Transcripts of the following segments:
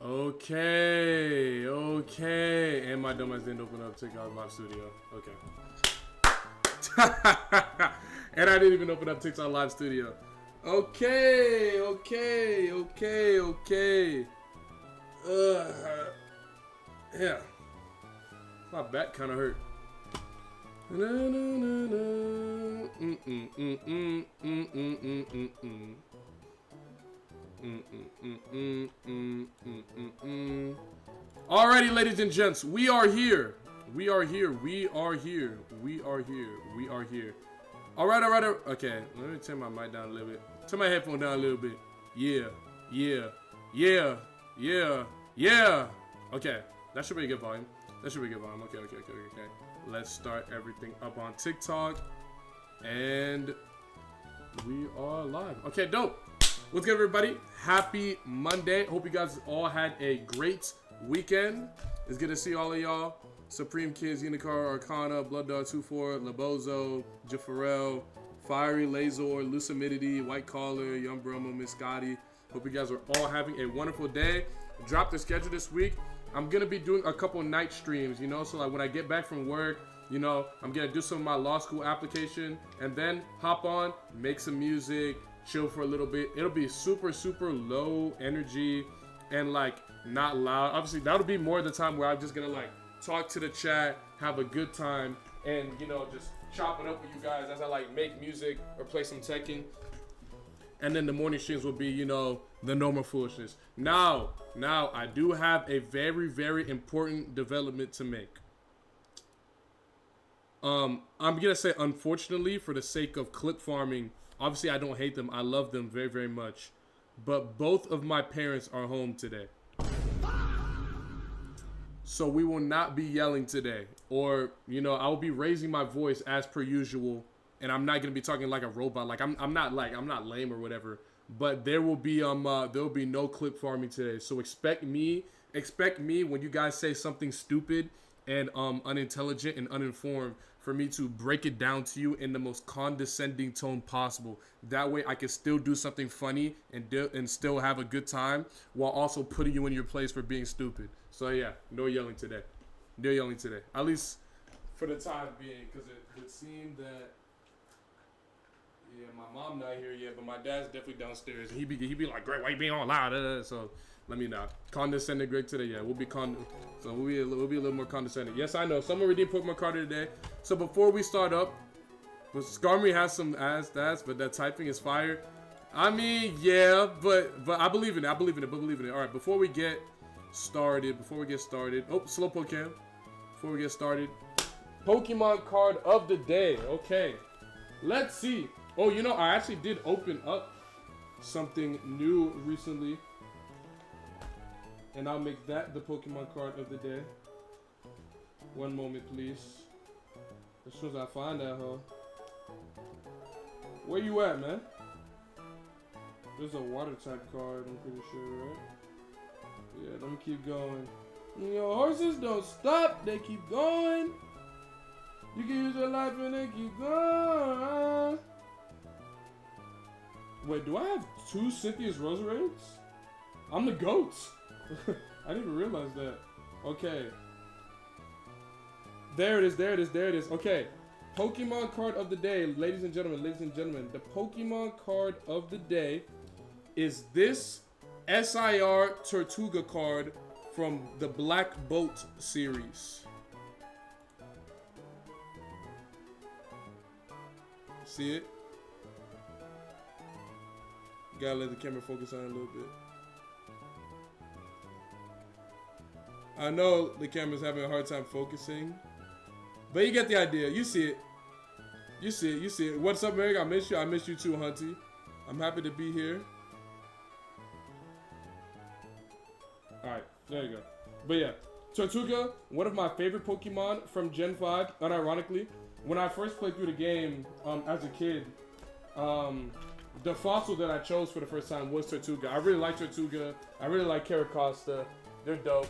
Okay, okay. And my dumbass didn't open up TikTok Live Studio. Okay. And I didn't even open up TikTok Live Studio. Okay, okay, okay, okay. Yeah. My back kind of hurt. Alrighty, ladies and gents, we are here. We are here. We are here. We are here. We are here. Alright, alright. Okay, let me turn my mic down a little bit. Turn my headphone down a little bit. Yeah, yeah, yeah, yeah, yeah. Okay, that should be a good volume. That should be a good volume. Okay, okay, okay, okay. Let's start everything up on TikTok. And we are live. Okay, dope. What's good, everybody? Happy Monday. Hope you guys all had a great weekend. It's good to see all of y'all. Supreme Kids, Unicar, Arcana, Blood Dog 24, Labozo, Jafarel, Fiery, Lazor, Lucidity, White Collar, Young Bromo, Miss Scotty. Hope you guys are all having a wonderful day. Drop the schedule this week. I'm gonna be doing a couple night streams, you know, so like when I get back from work, you know, I'm gonna do some of my law school application and then hop on, make some music, chill for a little bit. It'll be super, super low energy and like not loud. Obviously, that'll be more the time where I'm just gonna like talk to the chat, have a good time, and you know, just chop it up with you guys as I like make music or play some Tekken. And then the morning streams will be, you know, the normal foolishness. Now, I do have a very, very important development to make. I'm gonna say, unfortunately, for the sake of clip farming, obviously I don't hate them. I love them very, very much. But both of my parents are home today. So we will not be yelling today. Or, you know, I will be raising my voice as per usual. And I'm not gonna be talking like a robot. Like I'm not lame or whatever. But there will be no clip farming today. So expect me when you guys say something stupid and unintelligent and uninformed, for me to break it down to you in the most condescending tone possible. That way I can still do something funny and still have a good time while also putting you in your place for being stupid. So yeah, no yelling today. No yelling today. At least for the time being, because it would seem that, yeah, my mom not here yet, but my dad's definitely downstairs. And he be like, Greg, why you being all loud? So let me not condescending Greg today. Yeah, we'll be a little more condescending. Yes, I know. Someone already put my card today. So before we start up, SKARMORY has some ass stats, but that typing is fire. I mean, yeah, but I believe in it. I believe in it. All right, before we get started, oh, slowpoke cam. Before we get started, Pokemon card of the day. Okay, let's see. Oh, you know, I actually did open up something new recently. And I'll make that the Pokemon card of the day. One moment, please. As soon as I find that, Where you at, man? There's a water type card, I'm pretty sure, right? Yeah, let me keep going. You know, horses don't stop, they keep going. You can use your life and they keep going. Wait, do I have 2 Cynthia's Roserades? I'm the GOAT. I didn't even realize that. Okay. There it is. Okay. Pokemon card of the day, ladies and gentlemen. The Pokemon card of the day is this SIR Tortuga card from the Black Boat series. See it? Gotta let the camera focus on it a little bit. I know the camera's having a hard time focusing, but you get the idea. You see it. You see it. What's up, Merrick? I miss you. I miss you too, Hunty. I'm happy to be here. Alright, there you go. But yeah, Tortuga, one of my favorite Pokemon from Gen 5, unironically. When I first played through the game as a kid, the fossil that I chose for the first time was Tortuga. I really like Tortuga. I really like Caracosta. They're dope.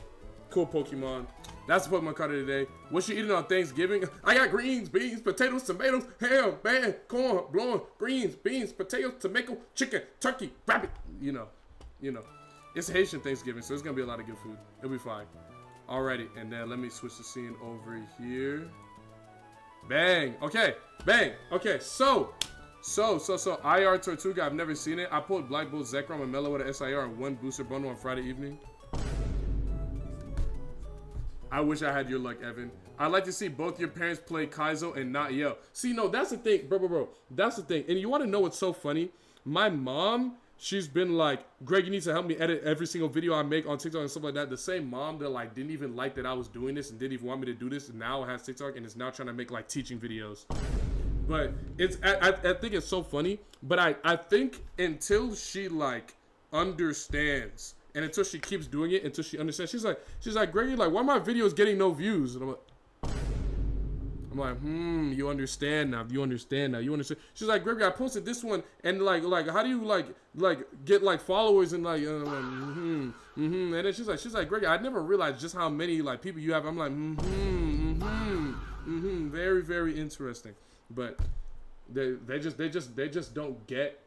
Cool Pokemon. That's the Pokemon card of the day. What you eating on Thanksgiving? I got greens, beans, potatoes, tomatoes, ham, corn, blowing, greens, beans, potatoes, tomato, chicken, turkey, rabbit. You know, you know, it's Haitian Thanksgiving, so it's gonna be a lot of good food. It'll be fine. Alrighty, and then let me switch the scene over here. Bang. Okay. Bang. Okay. So IR Tortuga. I've never seen it. I pulled Black Bolt, Zekrom, and Mellow with an SIR and one booster bundle on Friday evening. I wish I had your luck, Evan. I'd like to see both your parents play Kaizo and not yell. See, no, that's the thing, bro. That's the thing. And you want to know what's so funny? My mom, she's been like, Greg, you need to help me edit every single video I make on TikTok and stuff like that. The same mom that like didn't even like that I was doing this and didn't even want me to do this, and now has TikTok and is now trying to make like teaching videos. But it's I think it's so funny. But I think until she like understands and until she keeps doing it, until she understands, she's like, Gregory, like, why are my videos getting no views? And I'm like, you understand now. You understand. She's like, Gregory, I posted this one, and like, how do you like get like followers and like, and then she's like, Gregory, I never realized just how many like people you have. I'm like, very, very interesting. But they just don't get.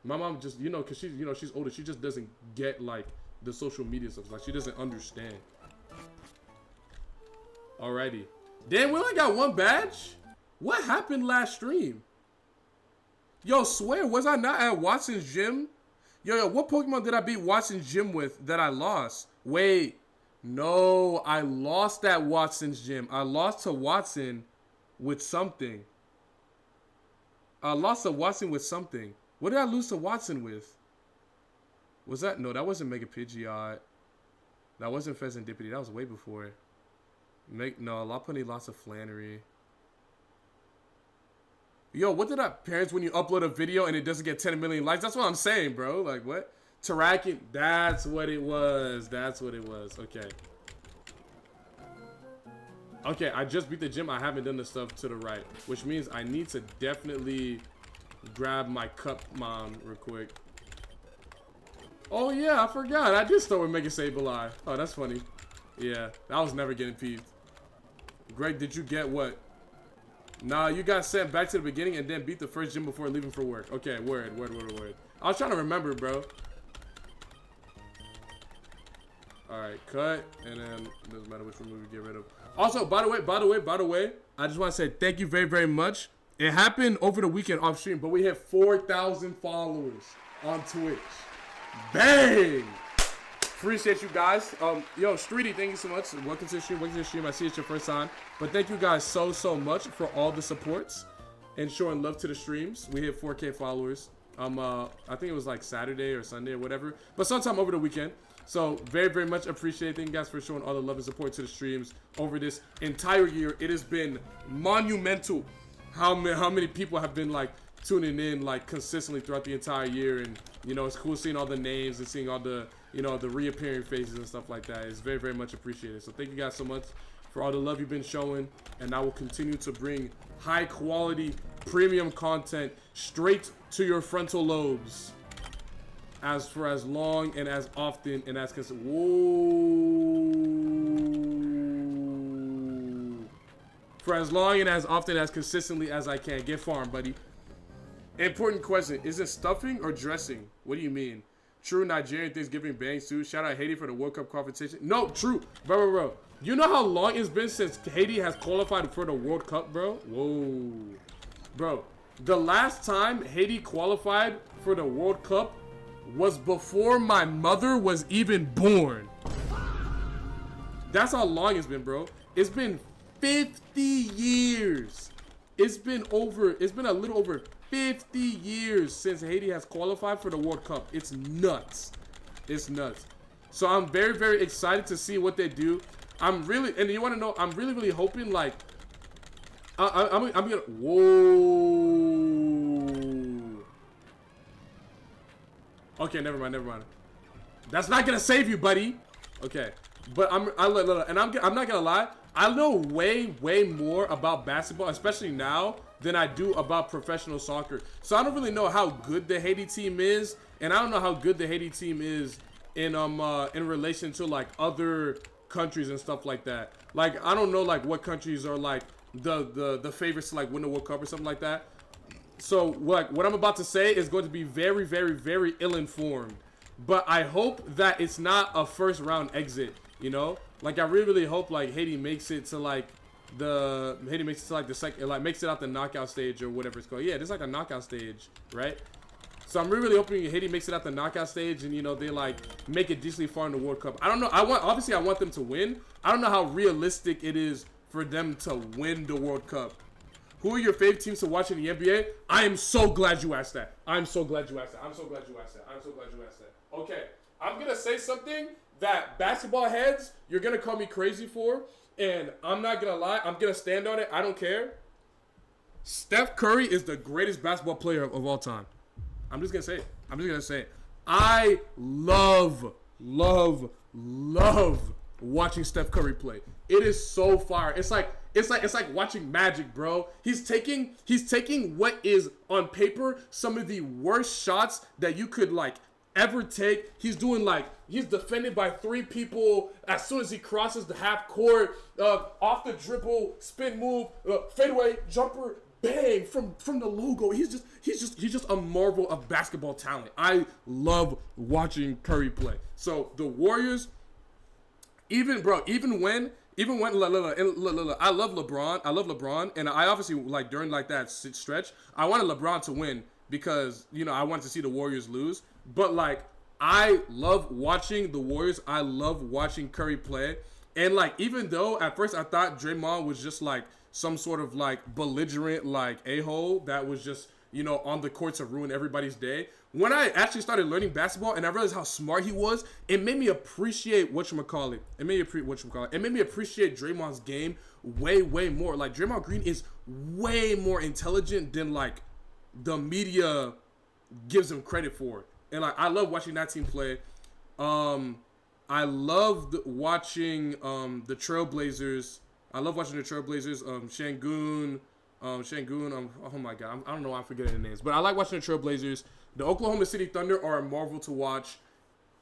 My mom just, you know, cause she's older. She just doesn't get like the social media stuff. Like she doesn't understand. Alrighty. Damn, we only got one badge? What happened last stream? Yo, swear, was I not at Watson's gym? Yo, what Pokemon did I beat Watson's gym with that I lost? Wait, no, I lost at Watson's gym. I lost to Watson with something. I lost to Watson with something. What did I lose to Watson with? Was that? No, that wasn't Mega Pidgeot. That wasn't Pheasant Dippity. That was way before. No, Lopunny lost to Flannery. Yo, what did parents when you upload a video and it doesn't get 10 million likes? That's what I'm saying, bro. Like, what? Terrakin. That's what it was. That's what it was. Okay. Okay, I just beat the gym. I haven't done the stuff to the right, which means I need to definitely grab my cup mom real quick. Oh, yeah, I forgot. I did start with Mega Sableye. Oh, that's funny. Yeah, I was never getting peeved. Greg, did you get what? Nah, you got sent back to the beginning and then beat the first gym before leaving for work. Okay, word. I was trying to remember, bro. Alright, cut. And then, doesn't matter which one we get rid of. Also, by the way, I just want to say thank you very, very much. It happened over the weekend off stream, but we hit 4,000 followers on Twitch. Bang! Appreciate you guys. Yo, Streety, thank you so much. Welcome to the stream. I see it's your first time. But thank you guys so much for all the supports and showing love to the streams. We hit 4K followers. I think it was like Saturday or Sunday or whatever. But sometime over the weekend. So very, very much appreciate. Thank you guys for showing all the love and support to the streams over this entire year. It has been monumental how many people have been like tuning in like consistently throughout the entire year. And you know, it's cool seeing all the names and seeing all the, you know, the reappearing faces and stuff like that. It's very, very much appreciated. So thank you guys so much for all the love you've been showing. And I will continue to bring high quality premium content straight to your frontal lobes for as long and as often and as consistent. For as long and as often as consistently as I can. Get farmed, buddy. Important question. Is it stuffing or dressing? What do you mean? True Nigerian Thanksgiving bangs too. Shout out Haiti for the World Cup competition. No, true. Bro. You know how long it's been since Haiti has qualified for the World Cup, bro? Whoa. Bro, the last time Haiti qualified for the World Cup was before my mother was even born. That's how long it's been, bro. It's been 50 years. It's been a little over 50 years since Haiti has qualified for the World Cup. It's nuts. It's nuts. So I'm very, very excited to see what they do. I'm really, and you want to know, I'm really, really hoping like, I'm gonna, whoa. Okay, never mind. That's not gonna save you, buddy. Okay, but I'm not gonna lie. I know way more about basketball, especially now, than I do about professional soccer. So I don't really know how good the Haiti team is, and I don't know how good the Haiti team is in relation to like other countries and stuff like that. Like I don't know like what countries are like the favorites to like win the World Cup or something like that. So like what I'm about to say is going to be very, very, very ill-informed but I hope that it's not a first round exit, you know? Like, I really hope, like, Haiti makes it to, like, the second, like, makes it out the knockout stage or whatever it's called. Yeah, there's like a knockout stage, right? So I'm really hoping Haiti makes it out the knockout stage and, you know, they, like, make it decently far in the World Cup. I don't know. Obviously, I want them to win. I don't know how realistic it is for them to win the World Cup. Who are your favorite teams to watch in the NBA? I am so glad you asked that. I'm so glad you asked that. I'm so glad you asked that. I'm so glad you asked that. Okay, I'm going to say something that basketball heads, you're going to call me crazy for, and I'm not going to lie. I'm going to stand on it. I don't care. Steph Curry is the greatest basketball player of all time. I'm just going to say it. I'm just going to say it. I love watching Steph Curry play. It is so fire. It's like watching magic, bro. He's taking what is on paper some of the worst shots that you could like ever take. He's doing like he's defended by 3 people as soon as he crosses the half court, off the dribble, spin move, fadeaway jumper, bang from the logo. He's just a marvel of basketball talent. I love watching Curry play. So the Warriors, even when look, I love LeBron, and I obviously like during like that stretch, I wanted LeBron to win because, you know, I wanted to see the Warriors lose. But like, I love watching the Warriors. I love watching Curry play, and like, even though at first I thought Draymond was just like some sort of like belligerent like a-hole that was just, you know, on the court to ruin everybody's day. When I actually started learning basketball and I realized how smart he was, it made me appreciate whatchamacallit. It made me appreciate Draymond's game way more. Like, Draymond Green is way more intelligent than like the media gives him credit for. And like, I love watching that team play. I loved watching the Trailblazers. Şengün. Oh my God, I don't know why I'm forgetting the names, but I like watching the Trailblazers. The Oklahoma City Thunder are a marvel to watch.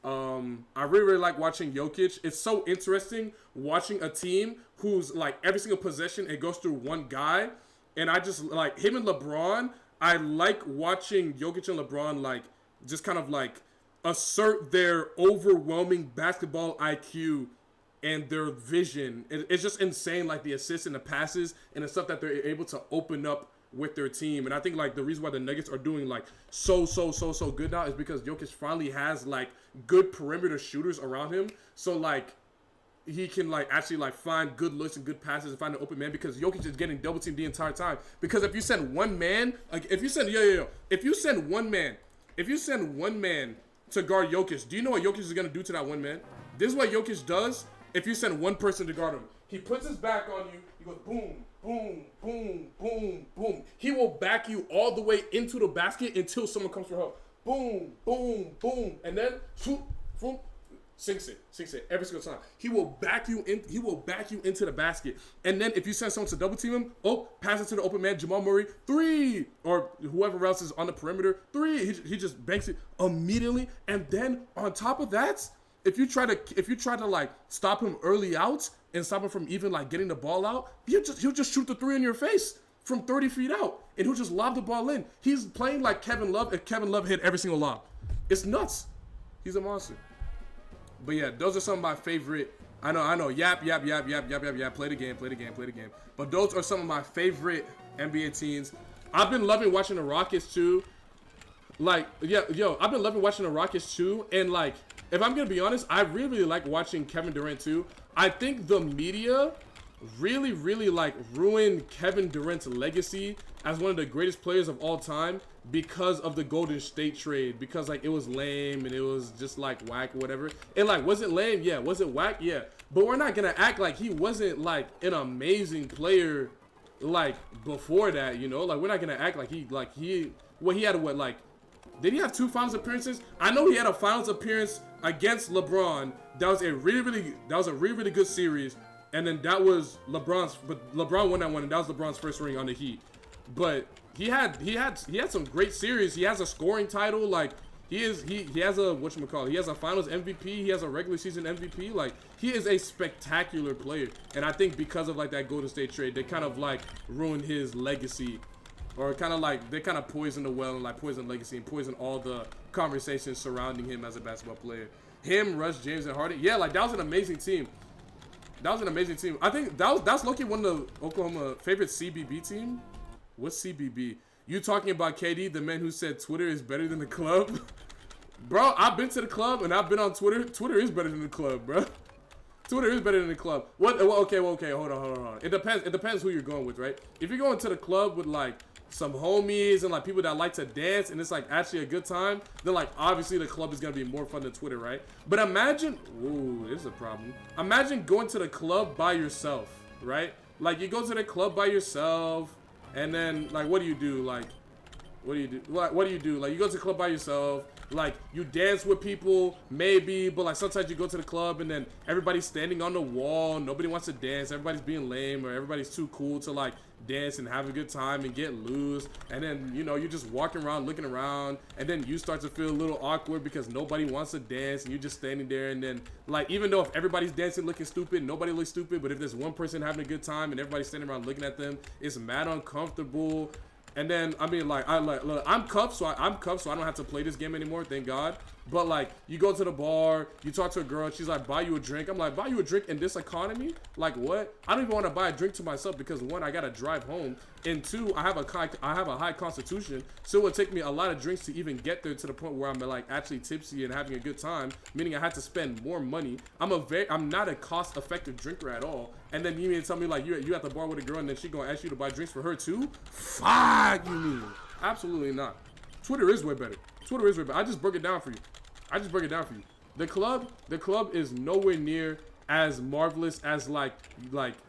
I really like watching Jokic. It's so interesting watching a team who's like every single possession it goes through one guy, and I just like him and LeBron. I like watching Jokic and LeBron like just kind of like assert their overwhelming basketball IQ and their vision. It's just insane, like the assists and the passes and the stuff that they're able to open up with their team. And I think like the reason why the Nuggets are doing like so good now is because Jokic finally has like good perimeter shooters around him. So like he can like actually like find good looks and good passes and find an open man, because Jokic is getting double teamed the entire time. Because if you send one man, like if you send one man to guard Jokic, do you know what Jokic is gonna do to that one man? This is what Jokic does. If you send one person to guard him, he puts his back on you. He goes boom, boom, boom, boom, boom. He will back you all the way into the basket until someone comes for help. Boom, boom, boom, and then swoop, swoop, sinks it every single time. He will back you in. He will back you into the basket. And then if you send someone to double team him, pass it to the open man, Jamal Murray, 3, or whoever else is on the perimeter, 3. He just banks it immediately. And then on top of that, if you try to like stop him early out and stop him from even like getting the ball out, he'll just shoot the 3 in your face from 30 feet out, and he'll just lob the ball in. He's playing like Kevin Love if Kevin Love hit every single lob. It's nuts. He's a monster. But yeah, those are some of my favorite. I know. Yap. Play the game. But those are some of my favorite NBA teams. I've been loving watching the Rockets too. Like, I've been loving watching the Rockets too, and like, if I'm gonna be honest, I really like watching Kevin Durant too. I think the media really like ruined Kevin Durant's legacy as one of the greatest players of all time because of the Golden State trade. Because like it was lame and it was just like whack or whatever. And like, was it lame? Yeah. Was it whack? Yeah. But we're not gonna act like he wasn't like an amazing player like before that, you know? Like, we're not gonna act like he had what, like, did he have 2 finals appearances? I know he had a finals appearance against LeBron. That was a really good series. And then that was but LeBron won that one, and that was LeBron's first ring on the Heat. But he had some great series. He has a scoring title. Like, he has a he has a finals MVP. He has a regular season MVP. Like, he is a spectacular player. And I think because of like that Golden State trade, they kind of like ruined his legacy or kind of like they kind of poison the well and like poison legacy and poison all the conversations surrounding him as a basketball player. Him, Russ, James, and Harden. Yeah, like that was an amazing team. That was an amazing team. I think that's lucky one of the Oklahoma favorite CBB team. What's CBB? You talking about KD, the man who said Twitter is better than the club? Bro, I've been to the club and I've been on Twitter. Twitter is better than the club, bro. Twitter is better than the club. What? Well, okay, hold on. It depends who you're going with, right? If you're going to the club with like some homies and like people that like to dance and it's like actually a good time, then like obviously the club is gonna be more fun than Twitter, right? But imagine, ooh, this is a problem. Imagine going to the club by yourself, right? Like you go to the club by yourself and then like what do you do? Like what do you do? What do you do? Like you go to the club by yourself, like you dance with people maybe, but like sometimes you go to the club and then everybody's standing on the wall, nobody wants to dance, everybody's being lame or everybody's too cool to like dance and have a good time and get loose, and then you know you're just walking around looking around and then you start to feel a little awkward because nobody wants to dance and you're just standing there, and then like even though if everybody's dancing looking stupid, nobody looks stupid, but if there's one person having a good time and everybody's standing around looking at them, it's mad uncomfortable. And then I mean like I'm cuffed, so I don't have to play this game anymore, thank God. But like you go to the bar, you talk to a girl, she's like, buy you a drink. I'm like, buy you a drink in this economy? Like what? I don't even want to buy a drink to myself because one, I gotta drive home, and two, I have a high constitution, so it would take me a lot of drinks to even get there to the point where I'm like actually tipsy and having a good time, meaning I had to spend more money. I'm not a cost-effective drinker at all. And then you mean to tell me like you at the bar with a girl and then she gonna ask you to buy drinks for her too? Fuck you mean? Absolutely not. Twitter is way better. Twitter is way better. I just broke it down for you. The club is nowhere near as marvelous as like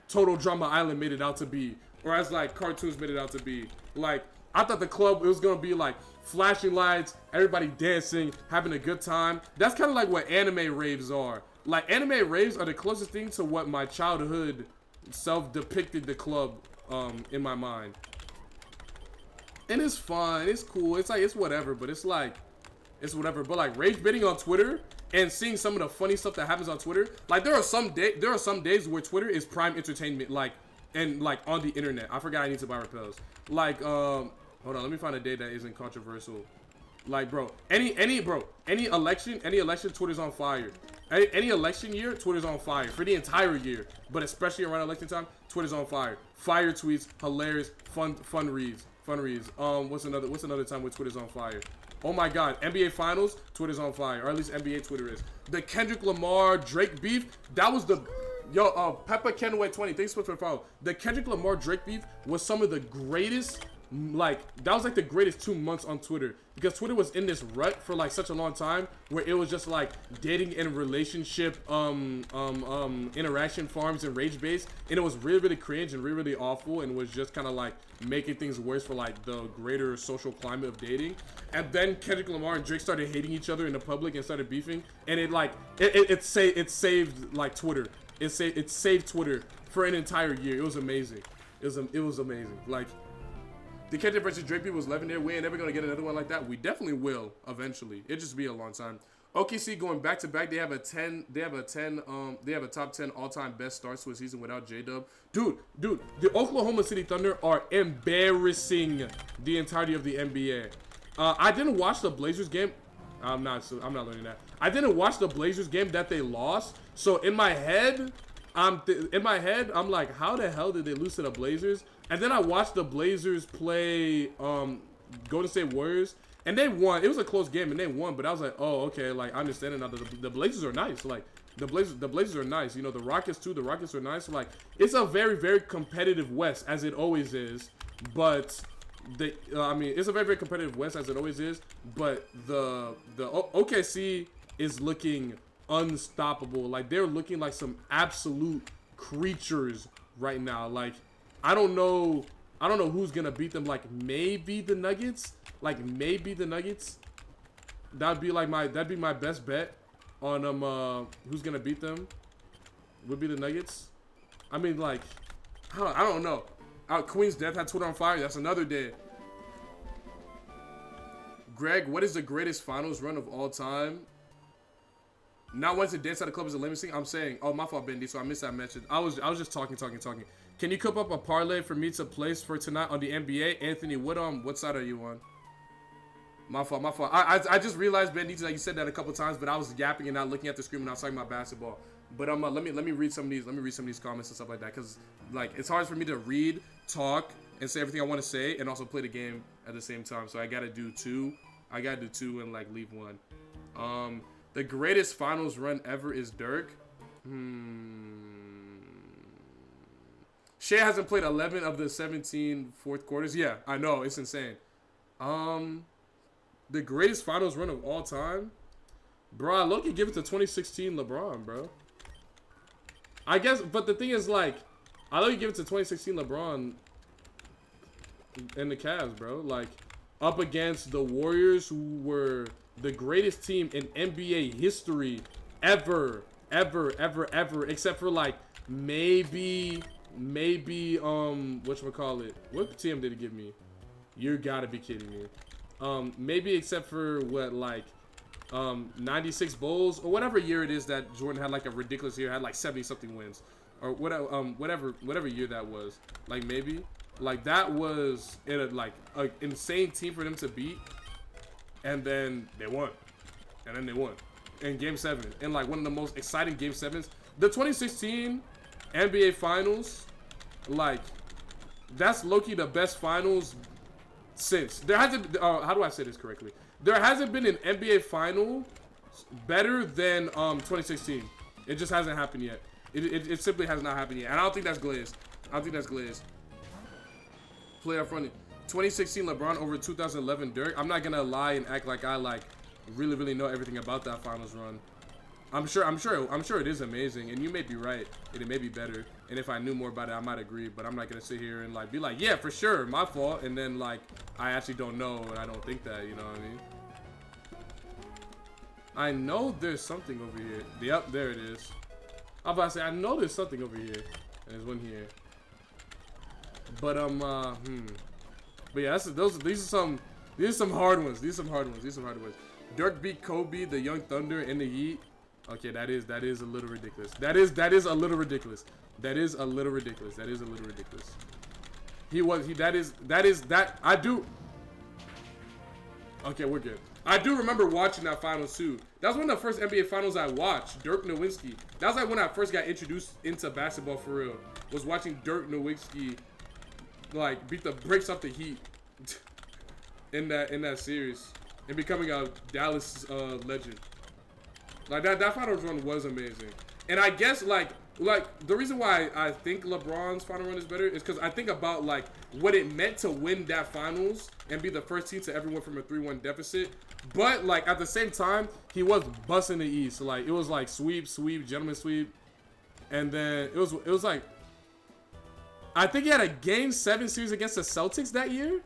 Total Drama Island made it out to be, or as like cartoons made it out to be. Like I thought the club, it was gonna be like flashing lights, everybody dancing, having a good time. That's kind of like what anime raves are. Like anime raves are the closest thing to what my childhood self depicted the club in my mind. And it's fun, it's cool, it's like, it's whatever, but it's like, it's whatever. But like rage baiting on Twitter and seeing some of the funny stuff that happens on Twitter, like there are some days where Twitter is prime entertainment, like, and like on the internet. I forgot I need to buy repels. Like, hold on, let me find a day that isn't controversial. Like, bro, any election, Twitter's on fire. Any election year, Twitter's on fire for the entire year, but especially around election time, Twitter's on fire. Fire tweets, hilarious, fun reads. What's another time where Twitter's on fire? Oh my God, NBA Finals, Twitter's on fire, or at least NBA Twitter is. The Kendrick Lamar Drake beef, that was the Peppa Kenway 20. Thanks so much for the follow. The Kendrick Lamar Drake beef was some of the greatest. Like that was like the greatest 2 months on Twitter, because Twitter was in this rut for like such a long time where it was just like dating and relationship interaction farms and rage base, and it was really cringe and really awful, and was just kind of like making things worse for like the greater social climate of dating. And then Kendrick Lamar and Drake started hating each other in the public and started beefing, and it saved like Twitter. It saved Twitter for an entire year. It was amazing. It was amazing. Like, the Kendrick versus Drake beef was legendary. We ain't never gonna get another one like that. We definitely will eventually. It'll just be a long time. OKC going back to back. They have a top 10 all-time best starts to a season without J-Dub. Dude, the Oklahoma City Thunder are embarrassing the entirety of the NBA. I didn't watch the Blazers game. I'm not learning that. I didn't watch the Blazers game that they lost. So in my head, I'm like, how the hell did they lose to the Blazers? And then I watched the Blazers play Golden State Warriors, and they won. It was a close game, and they won. But I was like, oh, okay, like I understand it now. The Blazers are nice. Like the Blazers are nice. You know, the Rockets too. The Rockets are nice. Like it's a very competitive West, as it always is. But it's a very competitive West, as it always is. But the OKC is looking unstoppable. Like they're looking like some absolute creatures right now. Like I don't know who's gonna beat them. Like maybe the Nuggets. That'd be my best bet on who's gonna beat them. Would be the Nuggets. I mean, like I don't know. Queen's Death had Twitter on fire. That's another day. Greg, what is the greatest finals run of all time? Not once a dance at a club is a limousine. I'm saying, oh, my fault, Bendy. So I missed that mention. I was just talking. Can you cook up a parlay for me to place for tonight on the NBA? Anthony, what side are you on? My fault. I just realized, Benito, that you said that a couple times, but I was yapping and not looking at the screen when I was talking about basketball. But let me read some of these. Let me read some of these comments and stuff like that, because like it's hard for me to read, talk, and say everything I want to say, and also play the game at the same time. So I gotta do two. I gotta do two and like leave one. The greatest finals run ever is Dirk. Shea hasn't played 11 of the 17 fourth quarters. Yeah, I know, it's insane. The greatest finals run of all time, bro. I low-key give it to 2016 LeBron, bro. I guess, but the thing is, like, I low-key give it to 2016 LeBron and the Cavs, bro. Like, up against the Warriors, who were the greatest team in NBA history ever, except for like maybe whatchamacallit, what team did it give me? You gotta be kidding me. Maybe except for what, like 96 Bulls or whatever year it is that Jordan had like a ridiculous year, had like 70 something wins or whatever year that was. Like maybe like that was like an insane team for them to beat, and then they won, in Game 7, in like one of the most exciting Game 7s. The 2016 NBA Finals, like that's low-key the best finals since. There hasn't, how do I say this correctly? There hasn't been an NBA final better than 2016. It just hasn't happened yet. It simply has not happened yet. And I don't think that's glazed. Play up front. 2016 LeBron over 2011 Dirk. I'm not gonna lie and act like I like really know everything about that finals run. I'm sure it is amazing, and you may be right, and it may be better. And if I knew more about it, I might agree. But I'm not gonna sit here and like be like, yeah, for sure, my fault, and then like I actually don't know, and I don't think that. You know what I mean? I know there's something over here. Yep, there it is. I'm about to say I know there's something over here, and there's one here. But but yeah, these are some hard ones. These are some hard ones. Dirk beat Kobe, the Young Thunder, and the Heat. Okay, that is a little ridiculous. That is a little ridiculous. I do. Okay, we're good. I do remember watching that finals too. That was one of the first NBA finals I watched. Dirk Nowitzki. That was like when I first got introduced into basketball for real. Was watching Dirk Nowitzki like beat the brakes off the Heat in that series and becoming a Dallas legend. Like that finals run was amazing. And I guess like the reason why I think LeBron's final run is better is because I think about like what it meant to win that finals and be the first team to ever win from a 3-1 deficit. But like at the same time, he was busting the East. So, like it was like sweep, gentleman sweep, and then it was like I think he had a Game 7 series against the Celtics that year.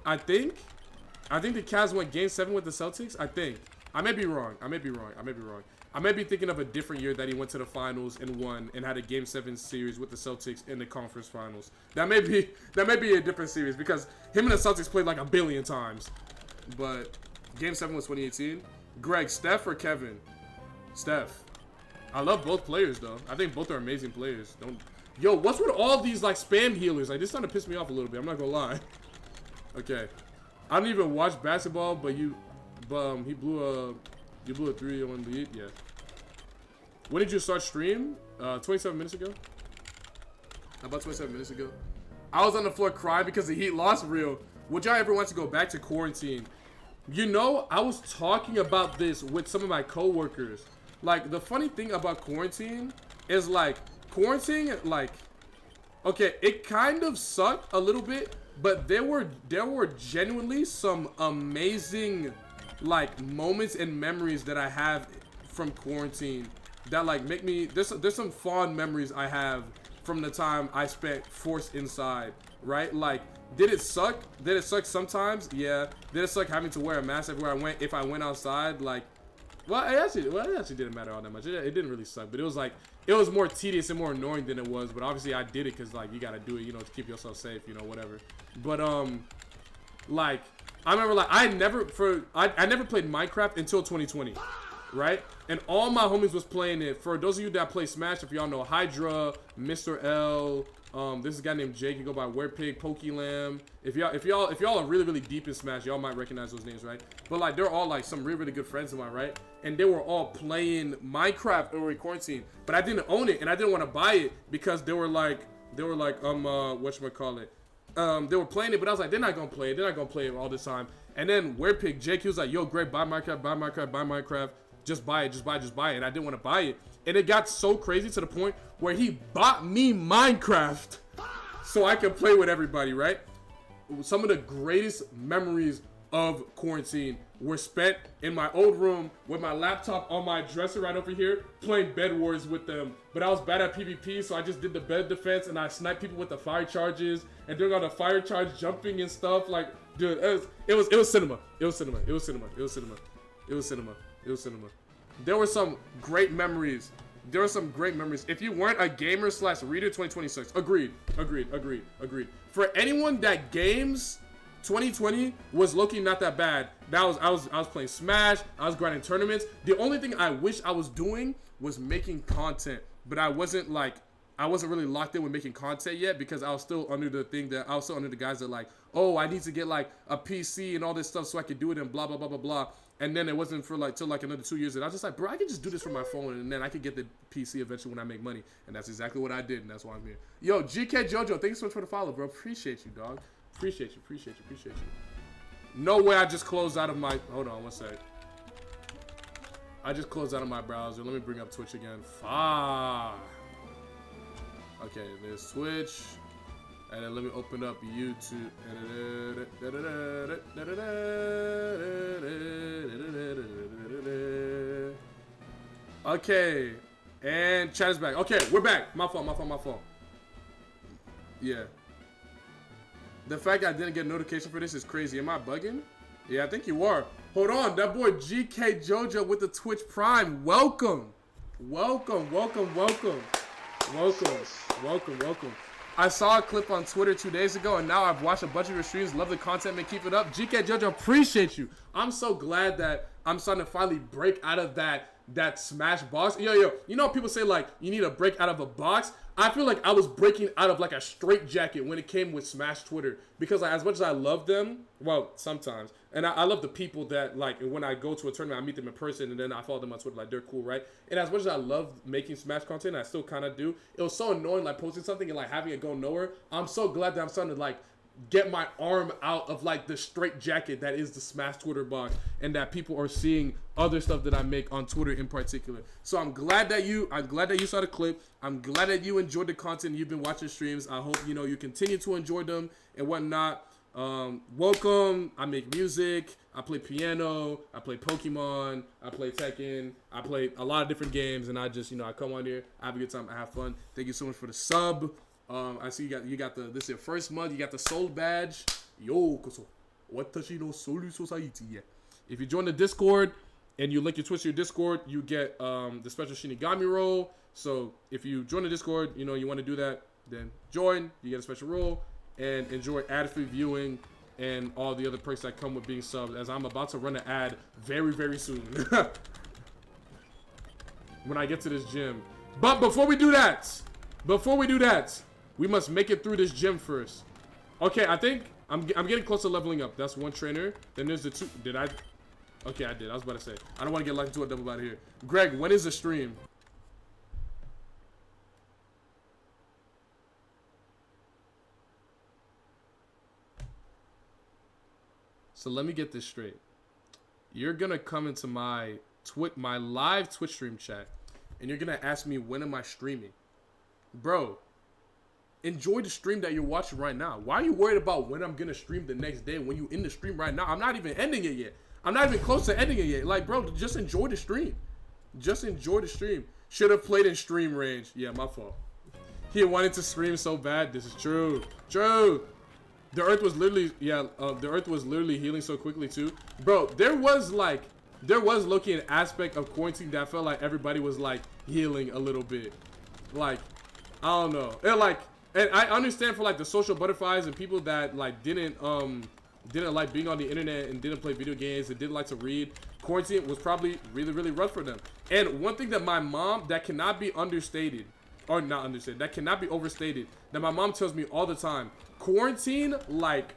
I think the Cavs went Game 7 with the Celtics. I think. I may be wrong. I may be thinking of a different year that he went to the finals and won and had a Game 7 series with the Celtics in the conference finals. That may be a different series because him and the Celtics played like a billion times. But Game 7 was 2018. Greg, Steph or Kevin? Steph. I love both players though. I think both are amazing players. Yo, what's with all these like spam healers? Like this starting to piss me off a little bit. I'm not gonna lie. Okay, I don't even watch basketball, but he blew a 3 on the Heat. Yeah. When did you start stream? 27 minutes ago. About 27 minutes ago. I was on the floor crying because the Heat lost. Real. Would y'all ever want to go back to quarantine? You know, I was talking about this with some of my coworkers. Like the funny thing about quarantine is like quarantine, like, okay, it kind of sucked a little bit, but there were genuinely some amazing like moments and memories that I have from quarantine that like make me there's some fond memories I have from the time I spent forced inside, right? Like, did it suck? Did it suck sometimes? Yeah. Did it suck having to wear a mask everywhere I went if I went outside? Like, well, it actually didn't matter all that much. It didn't really suck, but it was like, it was more tedious and more annoying than it was. But obviously I did it because like you gotta do it, you know, to keep yourself safe, you know, whatever. But like I remember like I never played Minecraft until 2020. right? And all my homies was playing it. For those of you that play Smash, if y'all know Hydra, Mr. L, this is a guy named Jake. You go by Werepig, Pokelam. If y'all are really deep in Smash, y'all might recognize those names, right? But like they're all like some really good friends of mine, right? And they were all playing Minecraft over quarantine, but I didn't own it and I didn't want to buy it because they were like whatchamacallit? They were playing it, but I was like, they're not gonna play it. They're not gonna play it all this time. And then Werepig, Jake, he was like, yo, Greg, buy Minecraft. Just buy it. And I didn't want to buy it. And it got so crazy to the point where he bought me Minecraft so I could play with everybody, right? Some of the greatest memories of quarantine were spent in my old room with my laptop on my dresser right over here, playing Bed Wars with them. But I was bad at PvP, so I just did the bed defense and I sniped people with the fire charges and doing all the fire charge jumping and stuff. Like, dude, it was cinema. There were some great memories. If you weren't a gamer / reader, 2026. Agreed. For anyone that games, 2020 was low-key not that bad. I was playing Smash. I was grinding tournaments. The only thing I wish I was doing was making content, but I wasn't really locked in with making content yet because I was still under the guys that like, oh, I need to get like a PC and all this stuff so I could do it and blah blah blah blah blah. And then it wasn't for like till like another 2 years, and I was just like, bro, I can just do this from my phone, and then I can get the PC eventually when I make money. And that's exactly what I did, and that's why I'm here. Yo, GK Jojo, thank you so much for the follow, bro. Appreciate you, dog. Appreciate you. No way I just closed out of my... Hold on, one sec. I just closed out of my browser. Let me bring up Twitch again. Fuck. Okay, there's Twitch. And then let me open up YouTube. Okay. And chat is back. Okay, we're back. My fault. Yeah. The fact I didn't get a notification for this is crazy. Am I bugging? Yeah, I think you are. Hold on. That boy GK Jojo with the Twitch Prime. Welcome. I saw a clip on Twitter 2 days ago, and now I've watched a bunch of your streams. Love the content, man. Keep it up. GK Jojo, appreciate you. I'm so glad that I'm starting to finally break out of that Smash box. Yo, you know people say, like, you need to break out of a box? I feel like I was breaking out of, like, a straight jacket when it came with Smash Twitter. Because, like, as much as I love them, well, sometimes, and I love the people that, like, when I go to a tournament, I meet them in person, and then I follow them on Twitter, like, they're cool, right? And as much as I love making Smash content, I still kind of do, it was so annoying, like, posting something and, like, having it go nowhere. I'm so glad that I'm starting to, like, get my arm out of like the straight jacket that is the Smash Twitter box, and that people are seeing other stuff that I make on Twitter in particular. So I'm glad that you saw the clip. I'm glad that you enjoyed the content. You've been watching streams. I hope you continue to enjoy them and whatnot. Welcome. I make music. I play piano. I play Pokemon. I play Tekken. I play a lot of different games, and I just I come on here. I have a good time. I have fun. Thank you so much for the sub. I see you got this is your first month. You got the soul badge. Yo, watashi no soul society. Yeah. If you join the Discord and you link your Twitch to your Discord, you get the special Shinigami role. So if you join the Discord, you want to do that, then join. You get a special role and enjoy ad-free viewing and all the other perks that come with being subbed. As I'm about to run an ad very, very soon when I get to this gym. But before we do that. We must make it through this gym first. Okay, I think I'm getting close to leveling up. That's one trainer. Then there's the two. Did I? Okay, I did. I was about to say. I don't want to get locked into a double out of here. Greg, when is the stream? So let me get this straight. You're gonna come into my live Twitch stream chat, and you're gonna ask me when am I streaming, bro? Enjoy the stream that you're watching right now. Why are you worried about when I'm gonna stream the next day when you in the stream right now? I'm not even ending it yet. I'm not even close to ending it yet. Like, bro, just enjoy the stream. Just enjoy the stream. Should have played in stream range. Yeah, my fault. He wanted to stream so bad. This is true. True. The earth was literally, the earth was literally healing so quickly too. Bro, there was low-key an aspect of quarantine that felt like everybody was like healing a little bit. Like, I don't know. And I understand for like the social butterflies and people that like didn't didn't like being on the internet and didn't play video games and didn't like to read, quarantine was probably really, really rough for them. And one thing that my mom, that cannot be understated, or not understated, that cannot be overstated, that my mom tells me all the time, quarantine, like,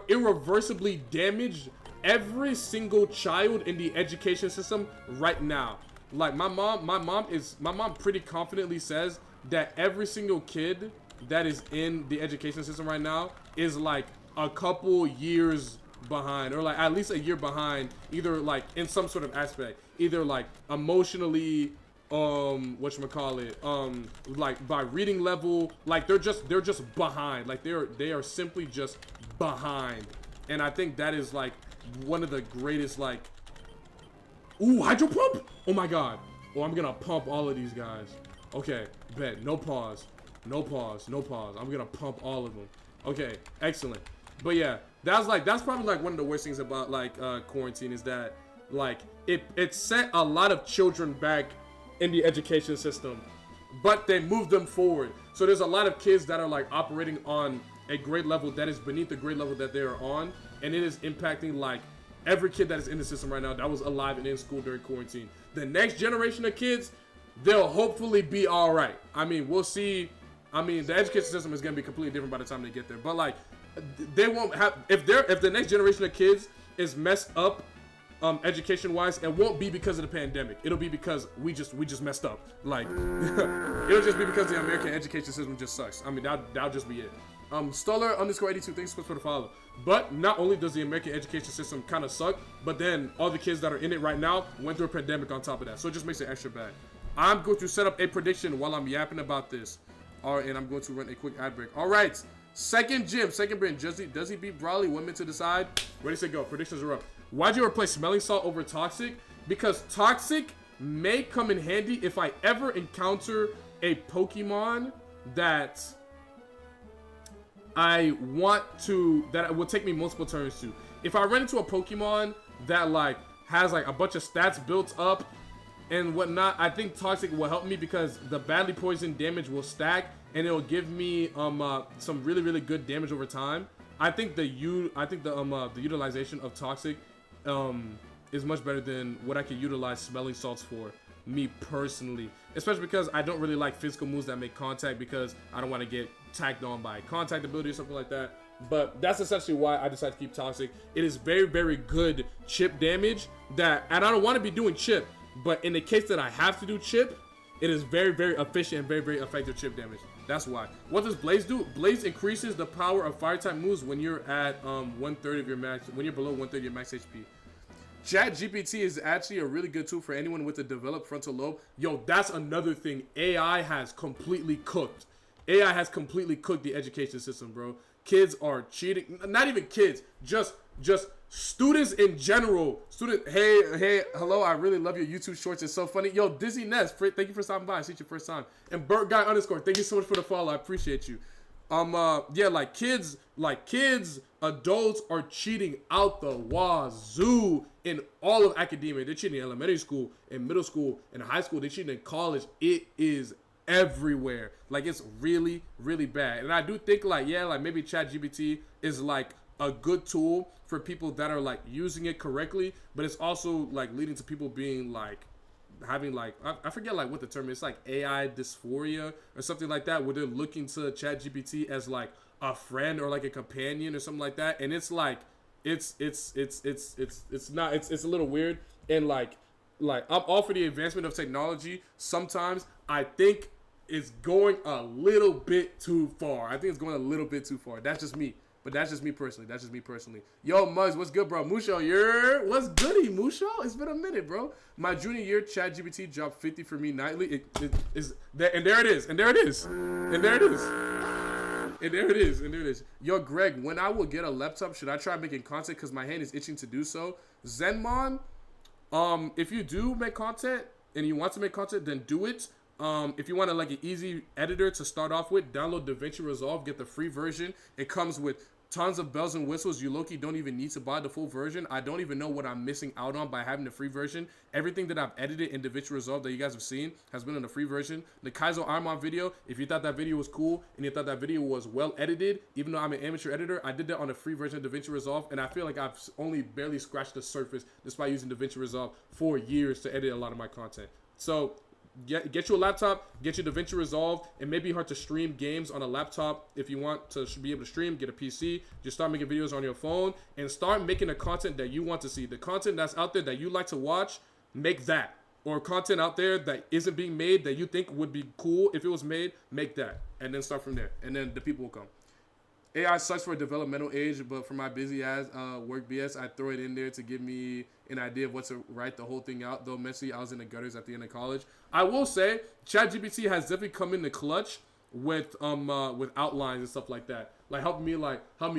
irreversibly damaged every single child in the education system right now. Like, my mom pretty confidently says that every single kid that is in the education system right now is like a couple years behind, or like at least a year behind, either like in some sort of aspect, either like emotionally, whatchamacallit, like by reading level, like they're just behind, like they are simply just behind. And I think that is like one of the greatest, like, ooh, hydro pump, oh my god, oh, I'm gonna pump all of these guys. Okay, bet, no pause, no pause, no pause, I'm gonna pump all of them. Okay, excellent. But yeah, that's probably like one of the worst things about like quarantine, is that like it set a lot of children back in the education system, but they moved them forward. So there's a lot of kids that are like operating on a grade level that is beneath the grade level that they are on, and it is impacting like every kid that is in the system right now that was alive and in school during quarantine. The next generation of kids, they'll hopefully be all right. I mean, we'll see. I mean, the education system is gonna be completely different by the time they get there, but like, they won't have, if the next generation of kids is messed up education wise, it won't be because of the pandemic. It'll be because we just messed up. Like it'll just be because the American education system just sucks. I mean, that'll just be it. Stoller_82, thanks for the follow. But not only does the American education system kind of suck, but then all the kids that are in it right now went through a pandemic on top of that, so it just makes it extra bad. I'm going to set up a prediction while I'm yapping about this. All right, and I'm going to run a quick ad break. All right, second brand, does he beat Brawley? 1 minute to decide. Ready, set, go. Predictions are up. Why'd you replace Smelling Salt over Toxic? Because Toxic may come in handy if I ever encounter a Pokemon that that will take me multiple turns to. If I run into a Pokemon that like has like a bunch of stats built up and whatnot, I think Toxic will help me because the badly poisoned damage will stack and it'll give me some really, really good damage over time. I think the utilization of Toxic is much better than what I could utilize Smelling Salts for, me personally, especially because I don't really like physical moves that make contact, because I don't want to get tagged on by contact ability or something like that. But that's essentially why I decided to keep Toxic. It is very, very good chip damage, and I don't want to be doing chip, but in the case that I have to do chip, it is very, very efficient and very, very effective chip damage. That's why. What does Blaze do? Blaze increases the power of fire type moves when you're at 1/3 of your max, when you're below 1/3 of your max HP. ChatGPT is actually a really good tool for anyone with a developed frontal lobe. Yo, that's another thing. AI has completely cooked. AI has completely cooked the education system, bro. Kids are cheating. Not even kids, just students in general. Hey, hello, I really love your YouTube shorts. It's so funny. Yo, Dizzy Ness, thank you for stopping by. I see you first time. And Burt Guy _ thank you so much for the follow. I appreciate you. Yeah, like kids, adults are cheating out the wazoo in all of academia. They're cheating in elementary school, in middle school, in high school. They're cheating in college. It is everywhere. Like, it's really, really bad. And I do think like, yeah, like maybe ChatGPT is like a good tool for people that are like using it correctly, but it's also like leading to people being like having like, I forget like what the term is, like AI dysphoria or something like that, where they're looking to ChatGPT as like a friend or like a companion or something like that. And it's like it's a little weird. And like I'm all for the advancement of technology. Sometimes I think it's going a little bit too far. I think it's going a little bit too far. That's just me. But that's just me personally. Yo, Muggs, what's good, bro? Musho, what's goody, Musho? It's been a minute, bro. My junior year, ChatGPT dropped 50 for me nightly. And there it is. Yo, Greg, when I will get a laptop, should I try making content? Because my hand is itching to do so. Zenmon, if you do make content and you want to make content, then do it. If you want like an easy editor to start off with, download DaVinci Resolve, get the free version. It comes with tons of bells and whistles. You low-key don't even need to buy the full version. I don't even know what I'm missing out on by having the free version. Everything that I've edited in DaVinci Resolve that you guys have seen has been in the free version. The Kaizo Ironmon video, if you thought that video was cool and you thought that video was well edited, even though I'm an amateur editor, I did that on a free version of DaVinci Resolve, and I feel like I've only barely scratched the surface despite using DaVinci Resolve for years to edit a lot of my content. So get you a laptop, get your DaVinci Resolve. It may be hard to stream games on a laptop. If you want to be able to stream, get a PC. Just start making videos on your phone and start making the content that you want to see. The content that's out there that you like to watch, make that. Or content out there that isn't being made that you think would be cool if it was made, make that. And then start from there. And then the people will come. AI sucks for a developmental age, but for my busy ass work BS, I throw it in there to give me an idea of what to write the whole thing out. Though messy, I was in the gutters at the end of college. I will say, ChatGPT has definitely come in the clutch with outlines and stuff like that. Like help me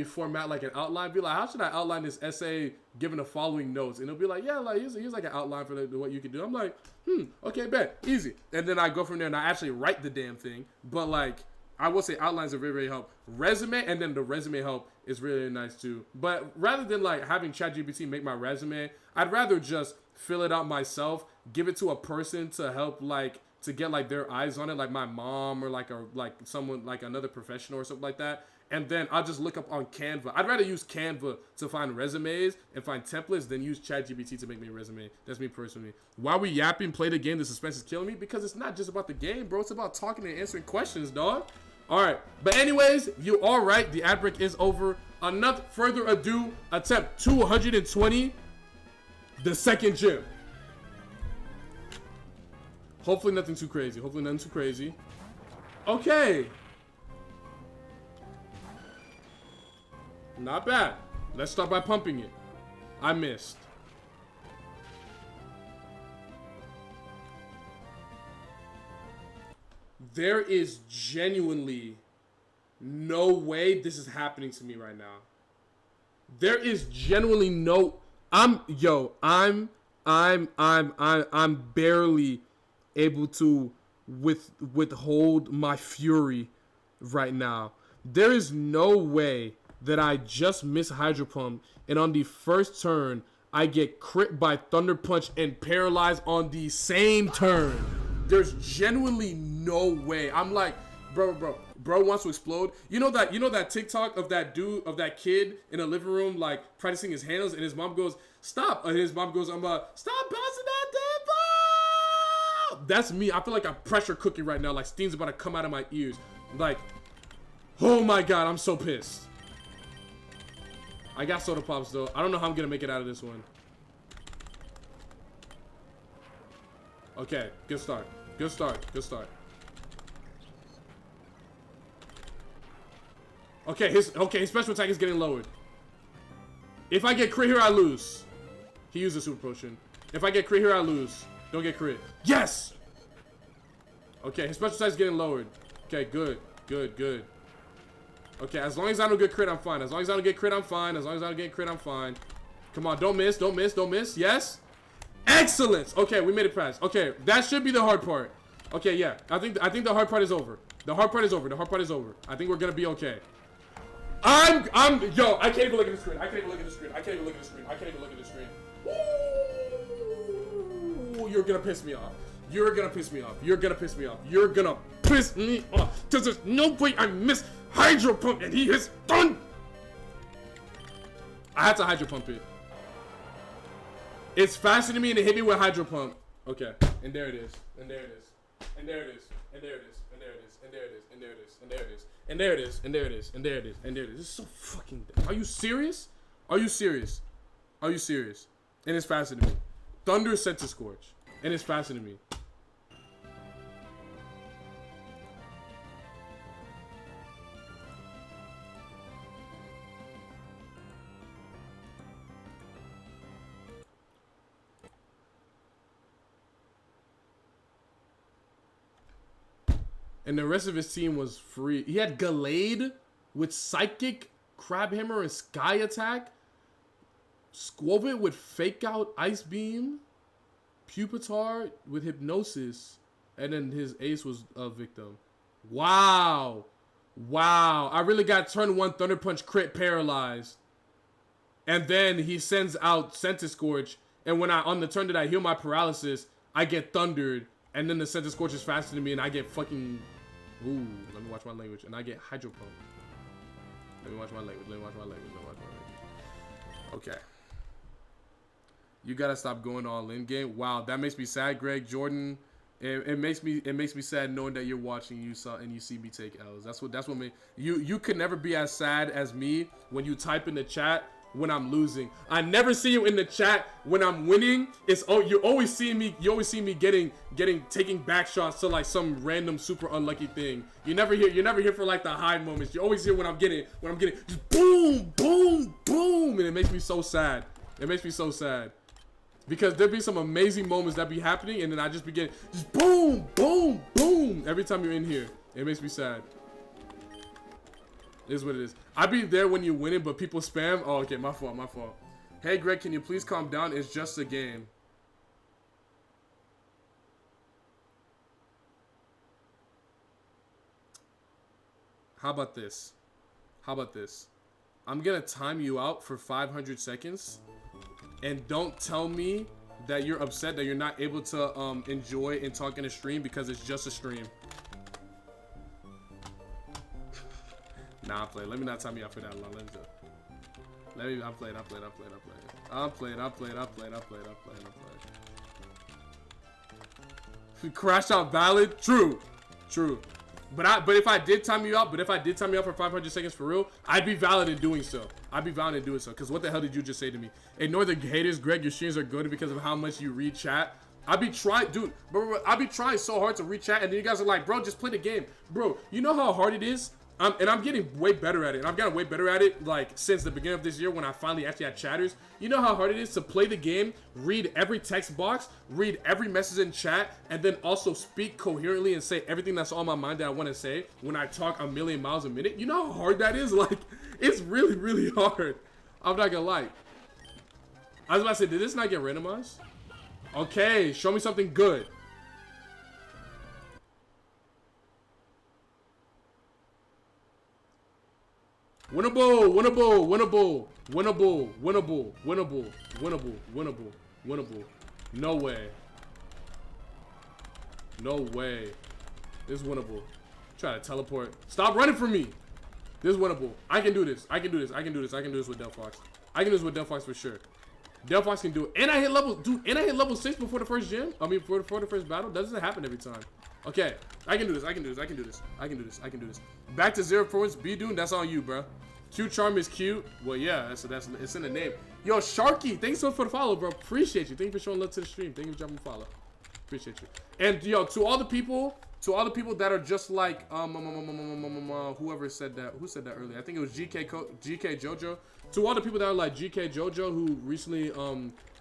format like an outline. Be like, how should I outline this essay given the following notes? And it'll be like, yeah, like here's like an outline for what you can do. I'm like, okay, bet, easy. And then I go from there and I actually write the damn thing. But like, I will say outlines are very, very help. Resume, and then the resume help is really nice too. But rather than like having ChatGPT make my resume, I'd rather just fill it out myself, give it to a person to help to get like their eyes on it, like my mom or like someone like another professional or something like that. And then I'll just look up on Canva. I'd rather use Canva to find resumes and find templates than use ChatGPT to make me a resume. That's me personally. While we yapping, play the game, the suspense is killing me because it's not just about the game, bro. It's about talking and answering questions, dog. All right, but anyways, you all right. The ad break is over. Enough further ado, attempt 220, the second gym. Hopefully nothing too crazy. Hopefully nothing too crazy. Okay. Not bad. Let's start by pumping it. I missed. There is genuinely no way this is happening to me right now. There is genuinely no. I'm barely able to withhold my fury right now. There is no way that I just miss Hydro Pump and on the first turn I get crit by Thunder Punch and paralyzed on the same turn. There's genuinely no way. I'm like, bro wants to explode. You know that TikTok of that dude, of that kid in a living room, like practicing his handles, and his mom goes, stop. And his mom goes, stop bouncing that damn ball. That's me. I feel like I'm pressure cooking right now, like steam's about to come out of my ears. Like, oh my God, I'm so pissed. I got soda pops though. I don't know how I'm gonna make it out of this one. Okay, good start. Good start. Good start. Okay, his special attack is getting lowered. If I get crit here, I lose. He used a super potion. If I get crit here, I lose. Don't get crit. Yes! Okay, his special attack is getting lowered. Okay, good. Good, good. Okay, as long as I don't get crit, I'm fine. As long as I don't get crit, I'm fine. As long as I don't get crit, I'm fine. Come on, don't miss, don't miss, don't miss. Yes? Excellent! Okay, we made it past. Okay, that should be the hard part. Okay, yeah. I think the hard part is over. The hard part is over. The hard part is over. I think we're gonna be okay. Yo, I can't even look at the screen. I can't even look at the screen. I can't even look at the screen. I can't even look at the screen. Ooh, you're gonna piss me off. You're gonna piss me off. You're gonna piss me off. You're gonna piss me off. Cause there's no way I missed Hydro Pump and he has done. I had to Hydro Pump it. It's faster than me and it hit me with Hydro Pump. Okay, and there it is. And there it is. And there it is. And there it is. And there it is. And there it is. And there it is. And there it is. And there it is. And there it is. And there it is. And there it is. This is so fucking. Are you serious? Are you serious? Are you serious? And it's faster than me. Thunder is set to Scorch. And it's faster than me. And the rest of his team was free. He had Gallade with Psychic, Crabhammer, and Sky Attack. Squovit with Fake Out, Ice Beam. Pupitar with Hypnosis. And then his ace was a Victim. Wow. Wow, I really got turn 1 Thunder Punch crit paralyzed. And then he sends out Scented Scorch. And when on the turn that I heal my paralysis, I get thundered. And then the Scented Scorch is faster than me and I get fucking... Ooh, let me watch my language. And I get Hydro Pump. Let me watch my language. Okay. You gotta stop going all in game. Wow, that makes me sad, Greg. Jordan... It makes me sad knowing that you're watching and you see me take L's. That's what made you could never be as sad as me when you type in the chat when I'm losing. I never see you in the chat when I'm winning. You always see me taking back shots to like some random super unlucky thing. You're never here for like the high moments. You're always here when I'm getting just boom, boom, boom, and it makes me so sad. It makes me so sad. Because there be some amazing moments that be happening, and then I just begin, just boom, boom, boom, every time you're in here. It makes me sad. It is what it is. I be there when you win it, but people spam. Oh, okay, my fault. Hey, Greg, can you please calm down? It's just a game. How about this? I'm gonna time you out for 500 seconds. And don't tell me that you're upset that you're not able to enjoy and talk in a stream because it's just a stream. Nah, I play. Let me not time you out for that long. I played. Crash out valid? True. But if I did time you out, for 500 seconds for real, I'd be valid in doing so. Because what the hell did you just say to me? Ignore the haters, Greg. Your streams are good because of how much you read chat. I be trying, dude. Bro, I be trying so hard to read chat, and then you guys are like, bro, just play the game, bro. You know how hard it is. And I'm getting way better at it. And I've gotten way better at it, like, since the beginning of this year when I finally actually had chatters. You know how hard it is to play the game, read every text box, read every message in chat, and then also speak coherently and say everything that's on my mind that I want to say when I talk a million miles a minute? You know how hard that is? Like, it's really, really hard. I'm not gonna lie. I was about to say, did this not get randomized? Okay, show me something good. Winnable. No way. This is winnable. Try to teleport. Stop running from me. This is winnable. I can do this. I can do this with Delphox. I can do this with Delphox for sure. Delphox can do it. And I hit level 6 before the first gym. Before the first battle. Doesn't happen every time. Okay. I can do this. Back to 0 forwards. B-Dune, that's on you, bro. Q Charm is cute. Well, yeah, it's in the name. Yo, Sharky, thanks so much for the follow, bro. Appreciate you. Thank you for showing love to the stream. Thank you for dropping a follow. Appreciate you. And yo, to all the people that are just like whoever said that, who said that earlier? I think it was GK Jojo. To all the people that are like GK Jojo who recently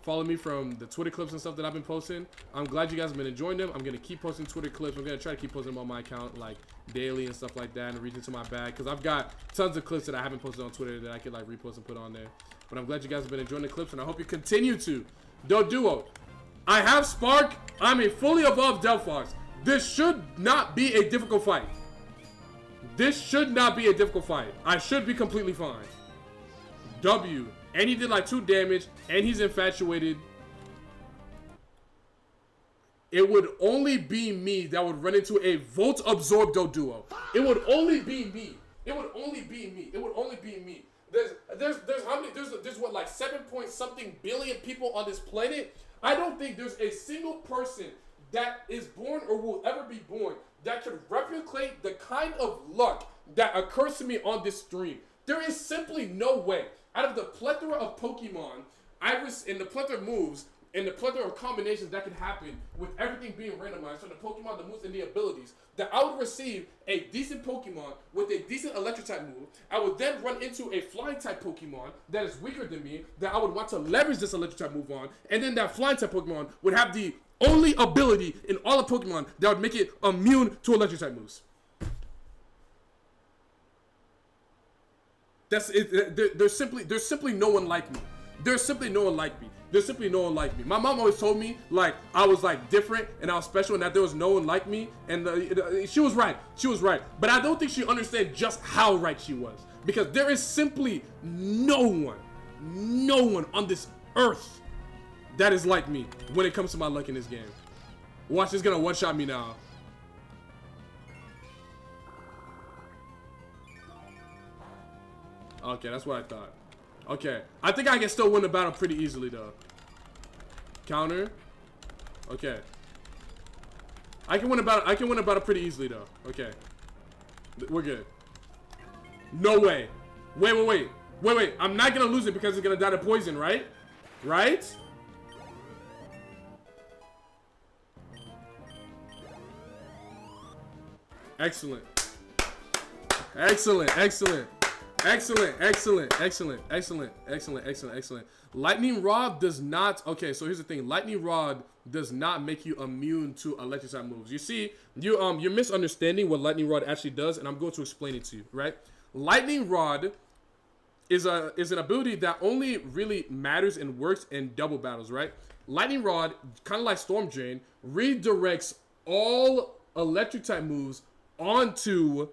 follow me from the Twitter clips and stuff that I've been posting. I'm glad you guys have been enjoying them. I'm gonna keep posting Twitter clips. I'm gonna try to keep posting them on my account like daily and stuff like that and reach into my bag because I've got tons of clips that I haven't posted on Twitter that I could like repost and put on there. But I'm glad you guys have been enjoying the clips and I hope you continue to. Duo, I have Spark. I'm a fully above Delphox. This should not be a difficult fight. I should be completely fine. W. And he did like 2 damage, and he's infatuated. It would only be me that would run into a Volt Absorb Duo. It would only be me. There's how many? There's what, like 7 point something billion people on this planet. I don't think there's a single person that is born or will ever be born that can replicate the kind of luck that occurs to me on this stream. There is simply no way. Out of the plethora of Pokemon, and the plethora of moves, and the plethora of combinations that can happen with everything being randomized from the Pokemon, the moves, and the abilities, that I would receive a decent Pokemon with a decent electric type move. I would then run into a flying type Pokemon that is weaker than me, that I would want to leverage this electric type move on, and then that flying type Pokemon would have the only ability in all of Pokemon that would make it immune to electric type moves. That's it. There's simply no one like me. There's simply no one like me. There's simply no one like me. My mom always told me like I was like different and I was special and that there was no one like me. And she was right. She was right. But I don't think she understood just how right she was. Because there is simply no one on this earth that is like me when it comes to my luck in this game. Watch, it's gonna one-shot me now. Okay, that's what I thought. Okay, I think I can still win the battle pretty easily though. Counter. Okay. I can win a battle pretty easily though. Okay. We're good. No way. Wait. I'm not gonna lose it because it's gonna die to poison, right? Right? Excellent. Excellent. Lightning Rod does not. Okay, so here's the thing. Lightning Rod does not make you immune to electric type moves. You see, you're misunderstanding what Lightning Rod actually does, and I'm going to explain it to you. Right? Lightning Rod is an ability that only really matters and works in double battles. Right? Lightning Rod, kind of like Storm Drain, redirects all electric type moves onto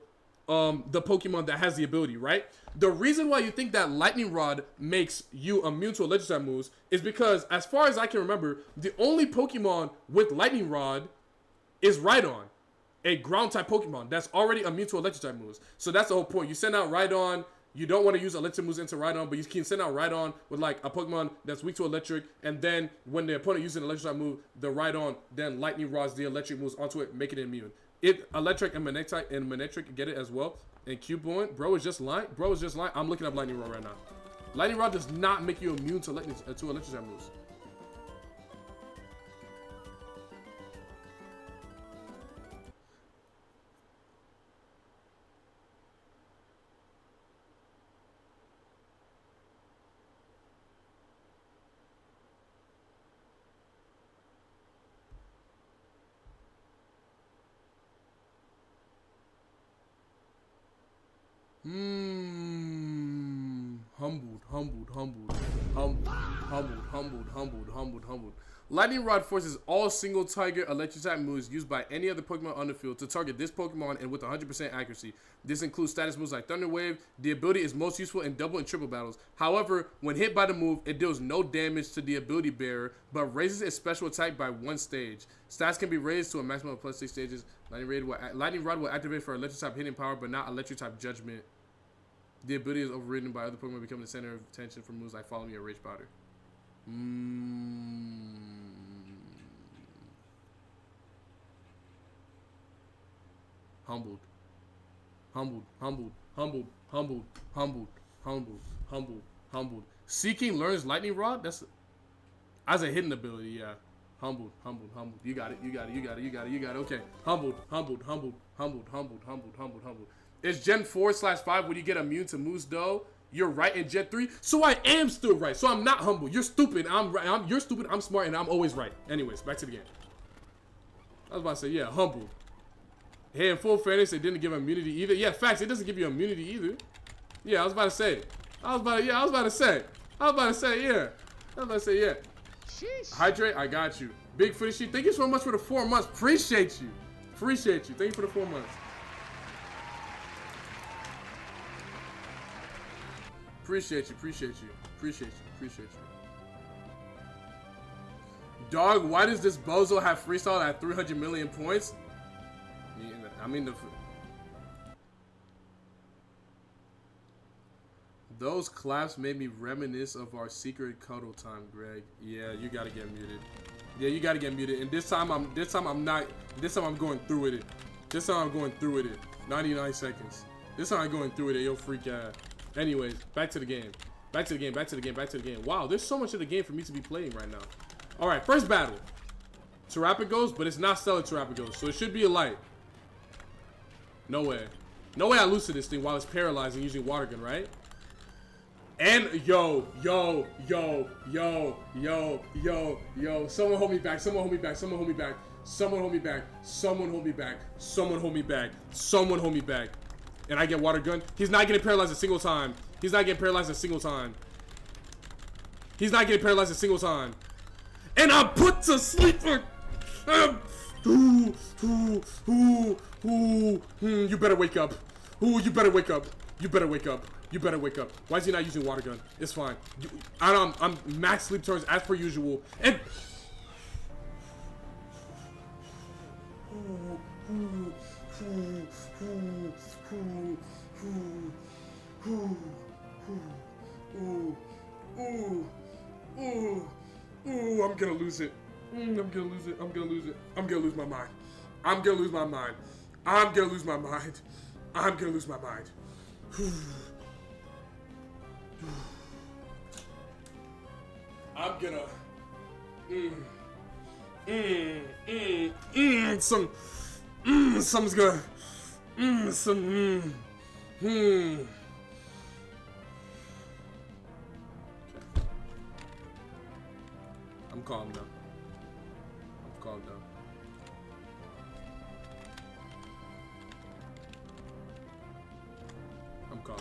the Pokemon that has the ability, right? The reason why you think that Lightning Rod makes you immune to electric type moves is because, as far as I can remember, the only Pokemon with Lightning Rod is Rhydon, a ground type Pokemon that's already immune to electric type moves. So that's the whole point. You send out Rhydon, you don't want to use electric moves into Rhydon, but you can send out Rhydon with like a Pokemon that's weak to electric, and then when the opponent uses an electric type move, the Rhydon then Lightning Rods the electric moves onto it, making it immune. It Electric and Manectric get it as well. And Cubone, bro is just lying. I'm looking up Lightning Rod right now. Lightning Rod does not make you immune to electric type moves. Humbled. Lightning Rod forces all single Tiger electric type moves used by any other Pokemon on the field to target this Pokemon and with 100% accuracy. This includes status moves like Thunder Wave. The ability is most useful in double and triple battles. However, when hit by the move, it deals no damage to the ability bearer, but raises its special attack by 1 stage. Stats can be raised to a maximum of +6 stages. Lightning Rod will activate for electric type hitting power, but not electric type judgment. The ability is overridden by other Pokemon becoming the center of attention for moves like Follow Me or Rage Powder. Humbled. Seeking learns Lightning Rod? That's as a hidden ability, yeah. Humbled. You got it. Okay. Humbled. It's Gen 4/5 when you get immune to Moose Dough. You're right in Gen 3. So I am still right. So I'm not humble. You're stupid. I'm right. You're stupid. I'm smart and I'm always right. Anyways, back to the game. I was about to say, yeah, humbled. Hey, in full fairness, it didn't give immunity either. Yeah, facts, it doesn't give you immunity either. Yeah, I was about to say. Yeah. Sheesh. Hydrate, I got you. Big Footy, thank you so much for the 4 months. Appreciate you. Thank you for the 4 months. Appreciate you. Dog, why does this bozo have freestyle at 300 million points? I mean, those claps made me reminisce of our secret cuddle time, Greg. Yeah, you gotta get muted. And this time I'm going through with it. 99 seconds. This time I'm going through with it, yo freak ass. Anyways, back to the game. Wow, there's so much of the game for me to be playing right now. Alright, first battle. Terrapagos, but it's not Stellar Terrapagos, so it should be a light. No way I lose to this thing while it's paralyzing using Water Gun, right? And yo. Someone hold me back. And I get Water Gun. He's not getting paralyzed a single time. He's not getting paralyzed a single time. And I'm put to sleep for... You better wake up. You better wake up. You better wake up. You better wake up. Why is he not using water gun? It's fine. I'm max sleep turns as per usual. And... I'm gonna lose it. I'm gonna lose it. I'm gonna lose it. I'm gonna lose my mind. I'm gonna lose my mind. I'm gonna lose my mind. I'm gonna lose my mind. I'm gonna something's gonna I'm calm now. I'm calm now. I'm calm.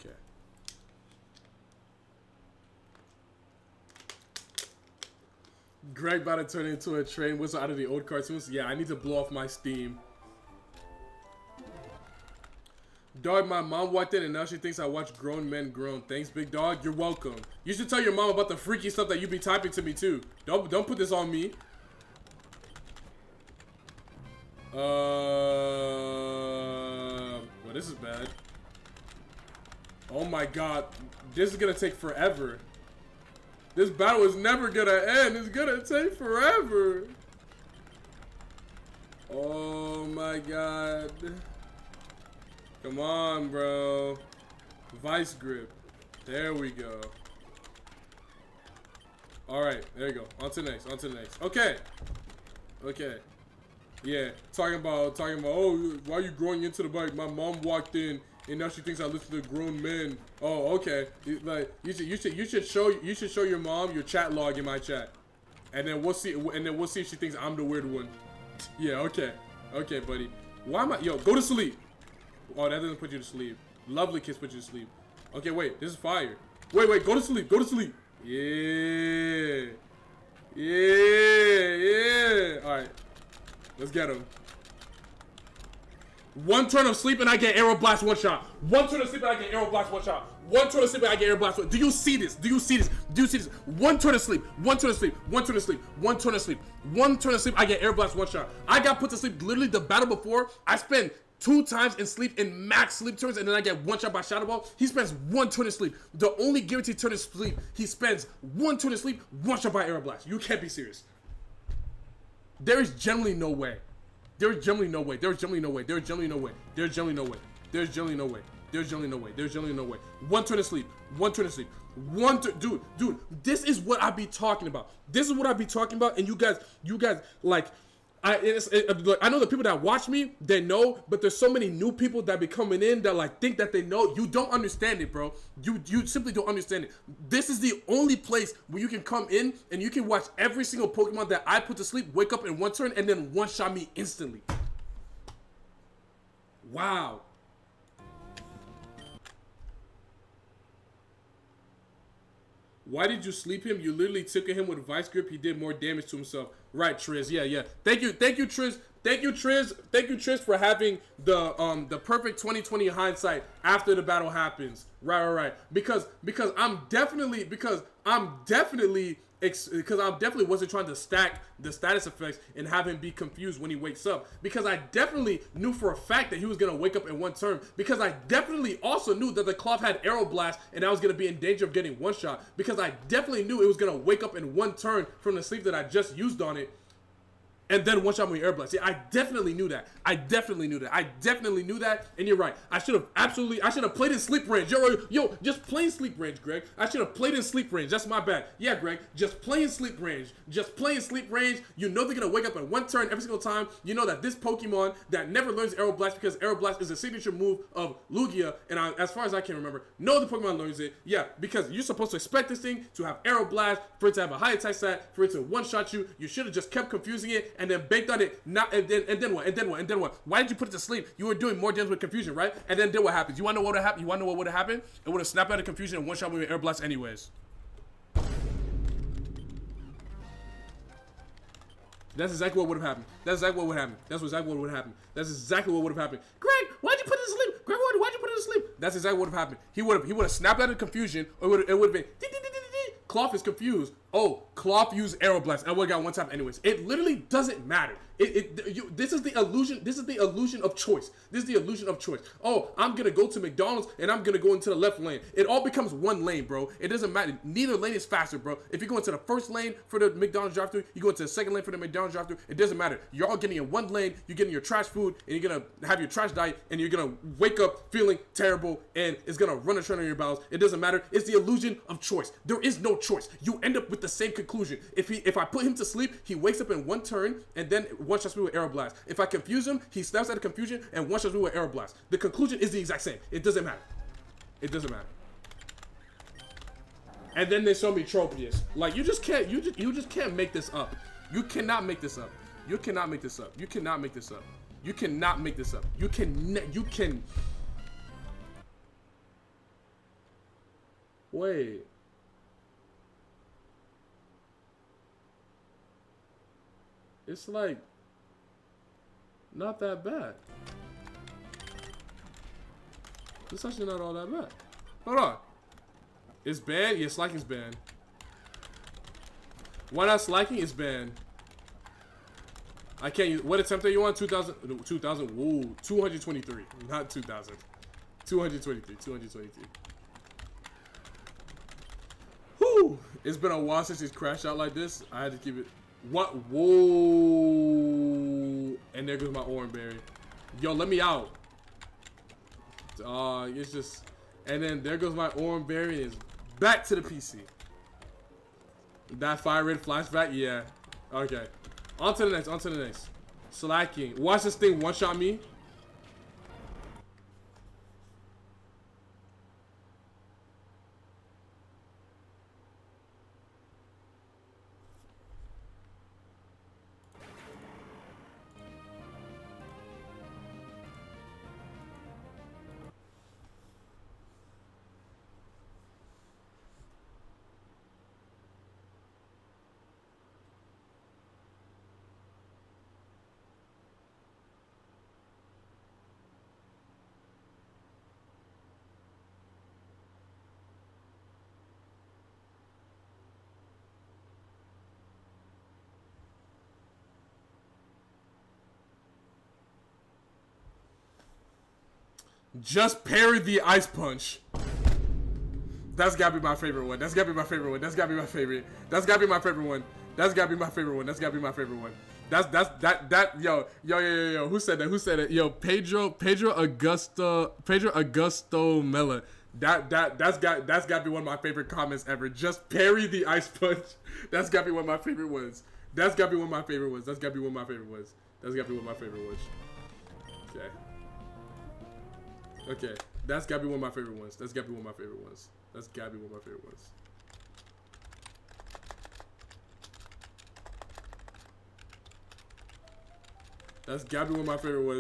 Okay. Greg about to turn into a train whistle out of the old cartoons. Yeah, I need to blow off my steam. Dog, my mom walked in and now she thinks I watch grown men groan. Thanks, big dog. You're welcome. You should tell your mom about the freaky stuff that you be typing to me too. Don't put this on me. Well, this is bad. Oh my god, this is gonna take forever. This battle is never gonna end. It's gonna take forever. Oh my god. Come on, bro. Vice grip. There we go. Alright, there you go. On to the next, on to the next. Okay. Okay. Yeah. Talking about, oh, why are you growing into the bike? My mom walked in and now she thinks I listen to grown men. Oh, okay. Like you should show your mom your chat log in my chat. And then we'll see if she thinks I'm the weird one. Yeah, okay. Okay, buddy. Why am I go to sleep. Oh, that doesn't put you to sleep. Lovely kiss put you to sleep. Okay, wait, this is fire. Wait, go to sleep, go to sleep. Yeah. Yeah. Alright. Let's get him. One turn of sleep and I get arrow blast one shot. One turn of sleep and I get arrow blast one shot. One turn of sleep and I get arrow blast one. Do you see this? Do you see this? Do you see this? One turn of sleep. One turn of sleep. One turn of sleep. One turn of sleep. One turn of sleep. I get arrow blast one shot. I got put to sleep. Literally the battle before. I spent 2 times in sleep in max sleep turns and then I get one shot by Shadow Ball. He spends 1 turn of sleep. The only guaranteed turn of sleep, he spends 1 turn of sleep, 1 shot by arrow blast. You can't be serious. There is generally no way. There's generally no way. There's generally no way. There's generally no way. There's generally no way. There's generally no way. There's generally no way. There's generally no way. 1 turn of sleep. 1 turn of sleep. Dude. This is what I be talking about. This is what I be talking about. And you guys, like, I know the people that watch me, they know, but there's so many new people that be coming in that like think that they know. You don't understand it, bro. You simply don't understand it. This is the only place where you can come in and you can watch every single Pokemon that I put to sleep, wake up in 1 turn, and then one-shot me instantly. Wow. Why did you sleep him? You literally took him with Vice Grip. He did more damage to himself. Right, Triz. Yeah. Thank you, Triz. Thank you, Triz, for having the perfect 2020 hindsight after the battle happens. Right. Because I definitely wasn't trying to stack the status effects and have him be confused when he wakes up. Because I definitely knew for a fact that he was gonna wake up in 1 turn. Because I definitely also knew that the cloth had arrow blast and I was gonna be in danger of getting one shot. Because I definitely knew it was gonna wake up in 1 turn from the sleep that I just used on it. and then one shot with Air Blast. Yeah, I definitely knew that. I definitely knew that. And you're right. I should have played in sleep range. Yo, just play in sleep range, Greg. I should have played in sleep range. That's my bad. Yeah, Greg, just play in sleep range. You know they're gonna wake up in one turn every single time. You know that this Pokemon that never learns Aero Blast, because Aero Blast is a signature move of Lugia, and as far as I can remember, no other Pokemon learns it. Yeah, because you're supposed to expect this thing to have Aero Blast, for it to have a high attack stat, for it to one-shot you. You should have just kept confusing it and then baked on it. And then what? Why did you put it to sleep? You were doing more damage with confusion, right? And then what happens? You wanna know what would have happened? It would have snapped out of confusion and one-shot with Air Blast anyways. That's exactly what would have happened. That's exactly what would happen. Greg, why'd you put it to sleep? Greg, why'd you put it to sleep? That's exactly what would have happened. He would have snapped out of confusion, or it would have been Cloth is confused. Oh, Cloth used Aero Blast. I would have got one tap anyways. It literally doesn't matter. This is the illusion. This is the illusion of choice. Oh, I'm gonna go to McDonald's and I'm gonna go into the left lane. It all becomes one lane, bro. It doesn't matter. Neither lane is faster, bro. If you go into the first lane for the McDonald's drive-thru, you go into the second lane for the McDonald's drive-thru. It doesn't matter. You're all getting in one lane. You're getting your trash food, and you're gonna have your trash diet, and you're gonna wake up feeling terrible, and it's gonna run a train on your bowels. It doesn't matter. It's the illusion of choice. There is no choice. You end up with the same conclusion. If I put him to sleep, he wakes up in one turn, and then one shots me with Aero Blast. If I confuse him, he snaps out of confusion and one shots me with Aero Blast. The conclusion is the exact same. It doesn't matter. And then they show me Tropius. Like, you just can't make this up. You cannot make this up. You can. Wait. It's like not that bad. It's actually not all that bad. Hold on. It's banned? Yeah, Slacking's banned. Why not Slacking is banned? I can't use. What attempt are you on? 2000. Whoa, 223. Not 2000. 223. Whew. It's been a while since he's crashed out like this. I had to keep it. What? Whoa. And there goes my orange berry. Yo, let me out. It's just. And then there goes my orange berry. Is back to the PC. That fire red flashback? Yeah. Okay. On to the next. Slacking. Watch this thing one-shot me. Just parry the ice punch. That's gotta be my favorite one. Yo, who said that? Yo, Pedro Augusto Mella. That's gotta be one of my favorite comments ever. Just parry the ice punch. That's gotta be one of my favorite ones. Okay. Okay, that's gotta be one of my favorite ones. That's gotta be one of my favorite ones.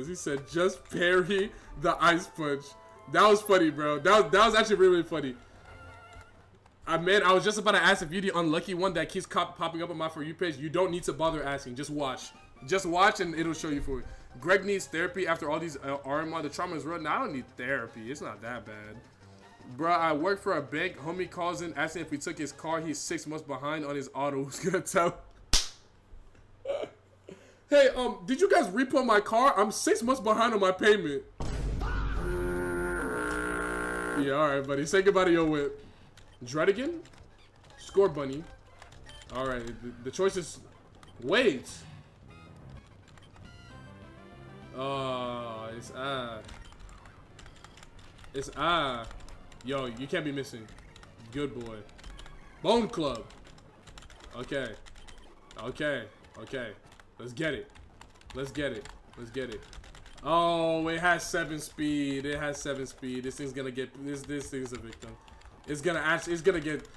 He said, just parry the ice punch. That was funny, bro. That was actually really, really funny. Man, I was just about to ask if you're the unlucky one that keeps popping up on my For You page. You don't need to bother asking. Just watch. And it'll show you for you. Greg needs therapy after all these Ironmon. The trauma is real. Now I don't need therapy. It's not that bad. Bruh, I work for a bank. Homie calls in asking if we took his car. He's 6 months behind on his auto. Who's gonna tell? Hey, did you guys repo my car? I'm 6 months behind on my payment. Yeah, alright, buddy. Say goodbye to your whip. Dredigan? Score Bunny. Alright, the choice is... Wait. Oh, it's It's Yo, you can't be missing. Good boy. Bone Club. Okay. Okay. Okay. Let's get it. Let's get it. Let's get it. Oh, it has 7 speed. It has 7 speed. This thing's gonna get this thing's a victim. It's gonna get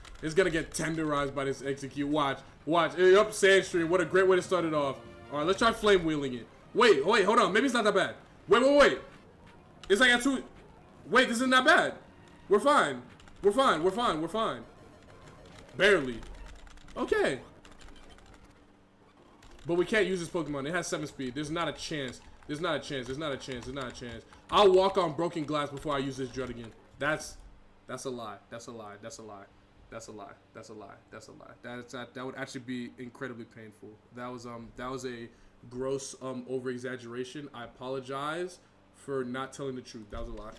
tenderized by this execute. Watch. Watch. Up Sandstream. What a great way to start it off. Alright, let's try flame wheeling it. Wait, hold on. Maybe it's not that bad. Wait. It's like at 2. Wait, this isn't that bad. We're fine. We're fine. Barely. Okay. But we can't use this Pokemon. It has 7 speed. There's not a chance. There's not a chance. I'll walk on broken glass before I use this Dread again. That's a lie. That would actually be incredibly painful. That was a gross over exaggeration. I apologize for not telling the truth. That was a lie.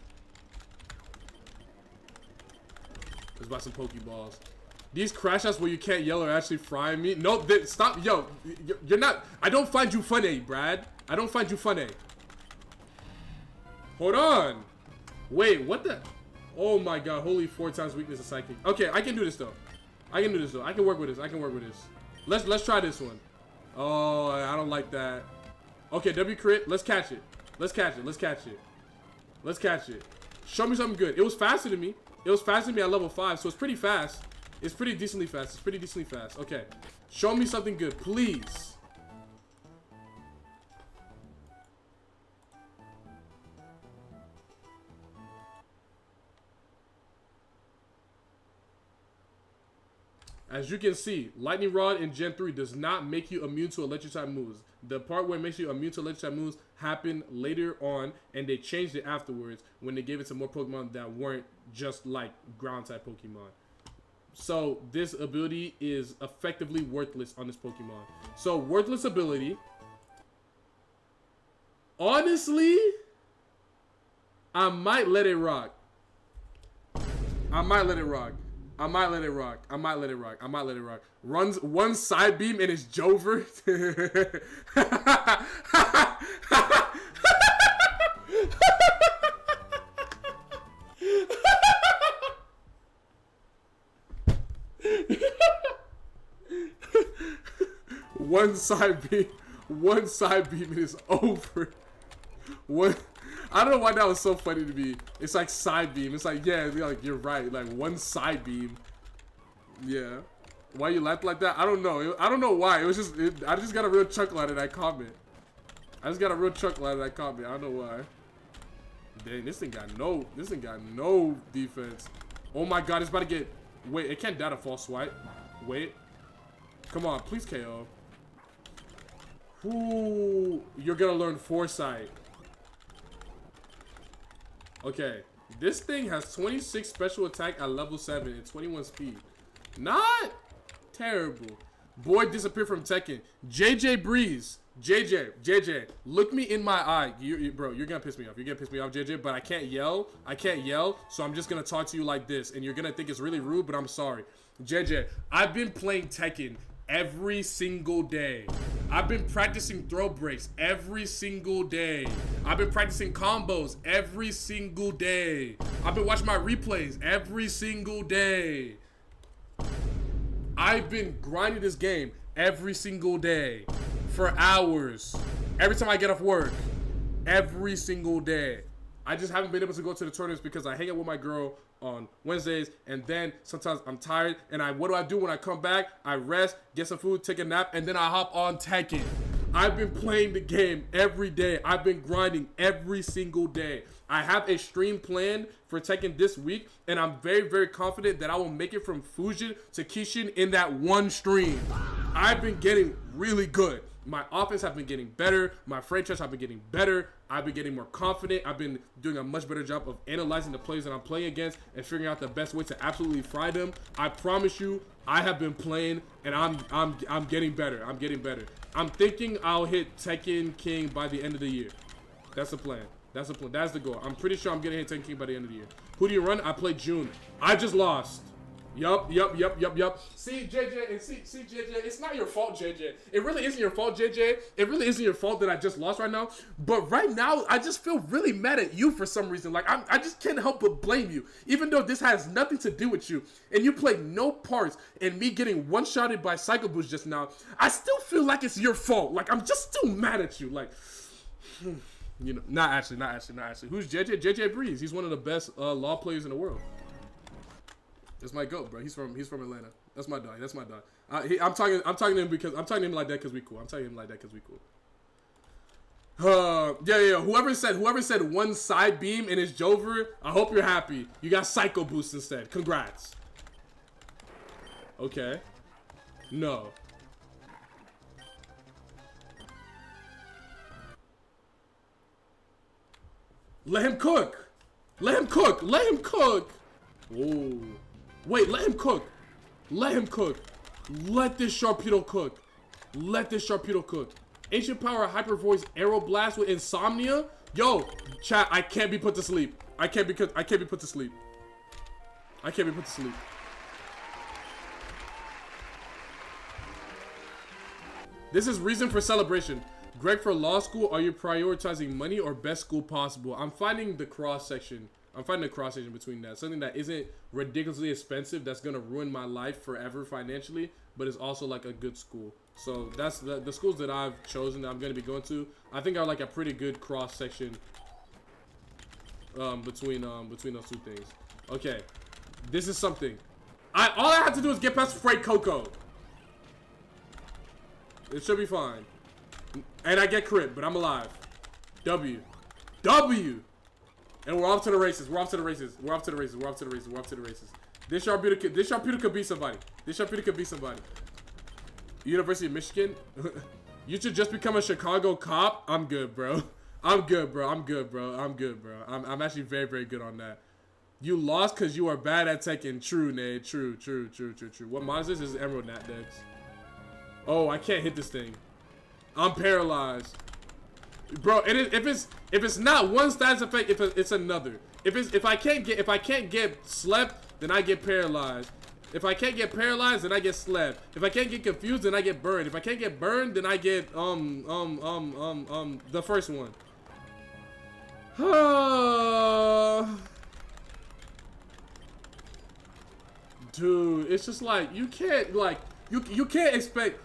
Let's buy some Pokeballs. These crash outs where you can't yell are actually frying me. No, stop. Yo, you're not. I don't find you funny, Brad. I don't find you funny. Hold on. Wait, what the? Oh my god, holy 4 times weakness of Psychic. Okay, I can do this though. I can work with this. Let's try this one. Oh, I don't like that. Okay, W crit. Let's catch it. Show me something good. It was faster than me. At level 5, so it's pretty fast. It's pretty decently fast. Okay. Show me something good, please. As you can see, Lightning Rod in Gen 3 does not make you immune to electric type moves. The part where it makes you immune to electric type moves happened later on, and they changed it afterwards when they gave it to more Pokemon that weren't just like ground type Pokemon. So this ability is effectively worthless on this Pokemon. So worthless ability. Honestly, I might let it rock. Runs one side beam and it's Jover. One side beam and it's over. I don't know why that was so funny to me. It's like side beam. It's like, yeah, like you're right. Like one side beam. Yeah. Why you laughed like that? I don't know. I don't know why. It was just, I just got a real chuckle out of that comment. I don't know why. Dang, this thing got no defense. Oh my god, it's about to get, wait, it can't die to false swipe. Wait. Come on, please KO. Ooh, you're gonna learn Foresight. Okay, this thing has 26 special attack at level 7 and 21 speed. Not terrible. Boy disappeared from Tekken. JJ Breeze. JJ, look me in my eye. Bro, you're gonna piss me off. JJ, but I can't yell. So I'm just gonna talk to you like this, and you're gonna think it's really rude, but I'm sorry. JJ, I've been playing Tekken every single day. I've been practicing throw breaks every single day. I've been practicing combos every single day. I've been watching my replays every single day. I've been grinding this game every single day for hours. Every time I get off work, every single day. I just haven't been able to go to the tournaments because I hang out with my girl on Wednesdays, and then sometimes I'm tired, and what do I do when I come back? I rest, get some food, take a nap, and then I hop on Tekken. I've been playing the game every day. I've been grinding every single day. I have a stream planned for Tekken this week, and I'm very, very confident that I will make it from Fujin to Kishin in that one stream. I've been getting really good. My offense have been getting better. My franchise have been getting better. I've been getting more confident. I've been doing a much better job of analyzing the players that I'm playing against and figuring out the best way to absolutely fry them. I promise you, I have been playing and I'm getting better. I'm thinking I'll hit Tekken King by the end of the year. That's the plan. That's the goal. I'm pretty sure I'm gonna hit Tekken King by the end of the year. Who do you run? I play June. I just lost. Yup. See, JJ, and see, JJ, it's not your fault, JJ. It really isn't your fault, JJ. It really isn't your fault that I just lost right now. But right now, I just feel really mad at you for some reason. Like, I just can't help but blame you. Even though this has nothing to do with you. And you played no parts in me getting one-shotted by Psycho Boost just now. I still feel like it's your fault. Like, I'm just still mad at you. Like, you know, not actually. Who's JJ? JJ Breeze. He's one of the best law players in the world. That's my goat, bro. He's from Atlanta. That's my dog. I'm talking to him because I'm talking to him like that because we cool. Yeah. Whoever said one side beam and it's Jover, I hope you're happy. You got Psycho Boost instead. Congrats. Okay. No. Let him cook. Whoa. Wait, let him cook. Let this Sharpedo cook. Ancient Power Hyper Voice Arrow Blast with Insomnia. Yo, chat, I can't be put to sleep. I can't be put to sleep. This is reason for celebration. Greg, for law school, are you prioritizing money or best school possible? I'm finding the cross section between that. Something that isn't ridiculously expensive, that's gonna ruin my life forever financially, but it's also like a good school. So that's the schools that I've chosen that I'm gonna be going to. I think are like a pretty good cross section between those two things. Okay, this is something. All I have to do is get past Freight Coco. It should be fine. And I get crit, but I'm alive. W. And we're off to the races. This Sharpedo could be somebody. University of Michigan. You should just become a Chicago cop. I'm good, bro. I'm actually very, very good on that. You lost because you are bad at Tekken. True, Nate. True. What mod is this? This is Emerald Nat Dex. Oh, I can't hit this thing. I'm paralyzed. Bro, if it's not one status effect, it's another. If I can't get slept, then I get paralyzed. If I can't get paralyzed, then I get slept. If I can't get confused, then I get burned. If I can't get burned, then I get the first one. Dude, it's just like you can't expect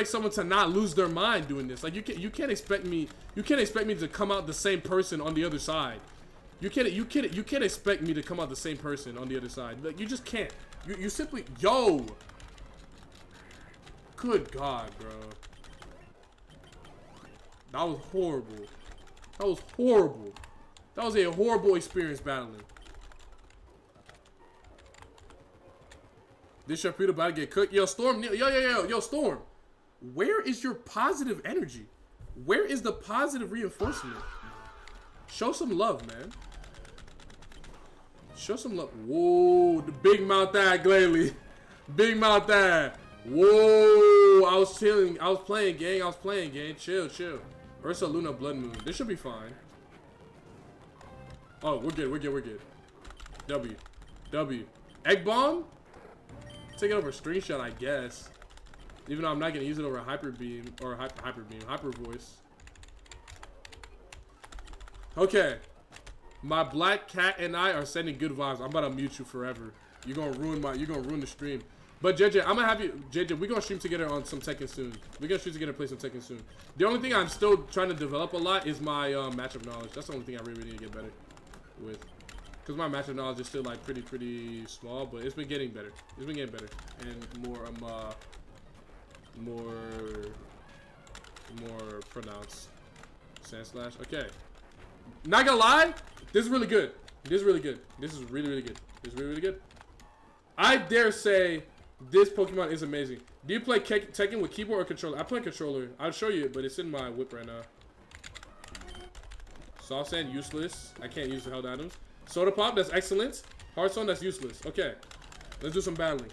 someone to not lose their mind doing this. Like you can't expect me to come out the same person on the other side. You can't expect me to come out the same person on the other side. Like you just can't. You simply Good God, bro. That was horrible. That was a horrible experience battling. This Sharpedo about to get cooked. Yo, Storm. Yo, Storm. Where is your positive energy? Where is the positive reinforcement? Show some love, man. Show some love. Whoa, the big mouth ad, Glalie. Big mouth ad. Whoa, I was chilling. I was playing, gang. Chill. Ursa Luna Blood Moon. This should be fine. Oh, we're good. W. Egg Bomb? Take it over Screenshot, I guess. Even though I'm not gonna use it over Hyper Beam or Hyper Voice. Okay. My black cat and I are sending good vibes. I'm about to mute you forever. You're gonna ruin the stream. But JJ, I'm gonna have you, JJ, we're gonna stream together on some Tekken soon. We're gonna stream together and play some Tekken soon. The only thing I'm still trying to develop a lot is my matchup knowledge. That's the only thing I really need to get better with. Because my matchup knowledge is still like pretty small, but it's been getting better. And more pronounced. Sand Slash. Okay. Not gonna lie, this is really good. This is really good. I dare say this Pokemon is amazing. Do you play Tekken with keyboard or controller? I play controller. I'll show you, but it's in my whip right now. Soft Sand, useless. I can't use the held items. Soda Pop, that's excellent. Hearthstone, that's useless. Okay, let's do some battling.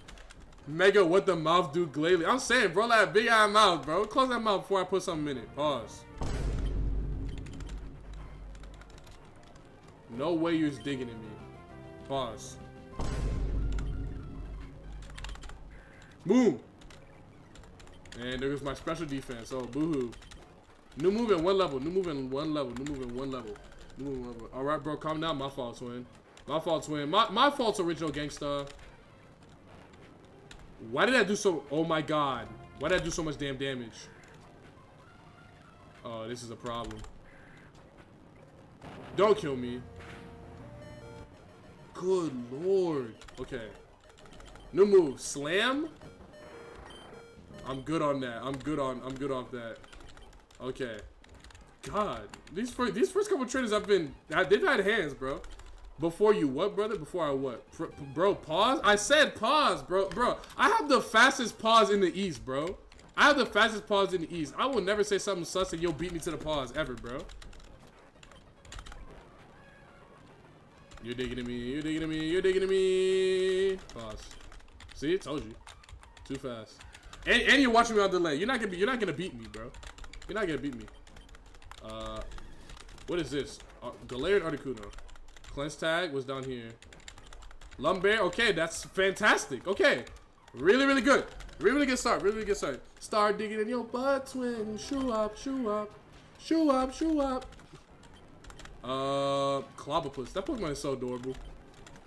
Mega, what the mouth do, Glalie? I'm saying, bro, that big ass mouth, bro. Close that mouth before I put something in it. Pause. No way you're digging at me. Pause. Boom. And there goes my special defense. Oh, boo-hoo. New move in 1 level. New move in 1 level. New move in 1 level. New move in 1 level. All right, bro. Calm down. My fault, twin. My fault, twin. My fault's original gangsta. Why did I do so? Oh my god. Why did I do so much damn damage? Oh, this is a problem. Don't kill me. Good lord. Okay. New move. Slam. I'm good on that. I'm good off that. Okay. God. These first couple trainers they've had hands, bro. Before you what, brother? Before I what? Bro, pause? I said pause, bro. Bro, I have the fastest pause in the East, bro. I have the fastest pause in the East. I will never say something sus and you'll beat me to the pause ever, bro. You're digging at me. You're digging at me. You're digging at me. Pause. See, I told you. Too fast. And you're watching me on delay. You're not gonna beat me, bro. You're not gonna beat me. What is this? Galarian Articuno. Cleanse tag was down here. Lumbear, okay, that's fantastic. Okay, really, really good. Really good start. Really, really good start. Start digging in your butt, twin. Shoe up, shoe up, shoe up, shoe up. Clobopus. That Pokemon is so adorable.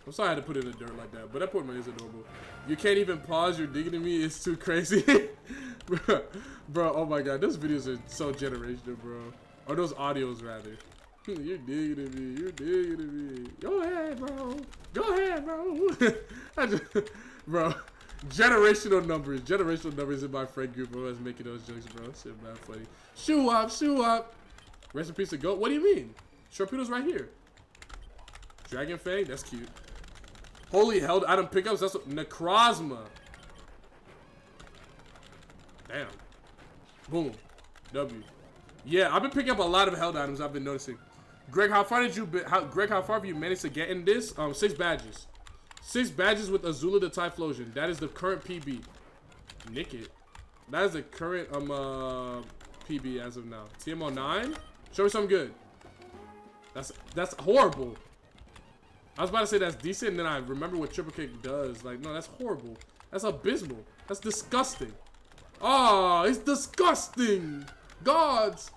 I'm sorry I had to put it in the dirt like that, but that Pokemon is adorable. You can't even pause. You're digging at me. It's too crazy, bro. Oh my god, those videos are so generational, bro. Or those audios rather. You're digging at me. You're digging at me. Go ahead, bro. Go ahead, bro. Bro, generational numbers in my friend group. I was making those jokes, bro. Shit, man, funny. Shoe up, shoe up. Rest in peace to goat. What do you mean? Sharpedo's right here. Dragon Fang, that's cute. Holy held item pickups. That's what, Necrozma. Damn. Boom. W. Yeah, I've been picking up a lot of held items. I've been noticing. Greg, how far have you managed to get in this? 6 badges. 6 badges with Azula the Typhlosion. That is the current PB. Nick it. That is the current PB as of now. TMO 9. Show me something good. That's horrible. I was about to say that's decent, and then I remember what Triple Kick does. Like, no, that's horrible. That's abysmal. That's disgusting. Oh, it's disgusting. Gods.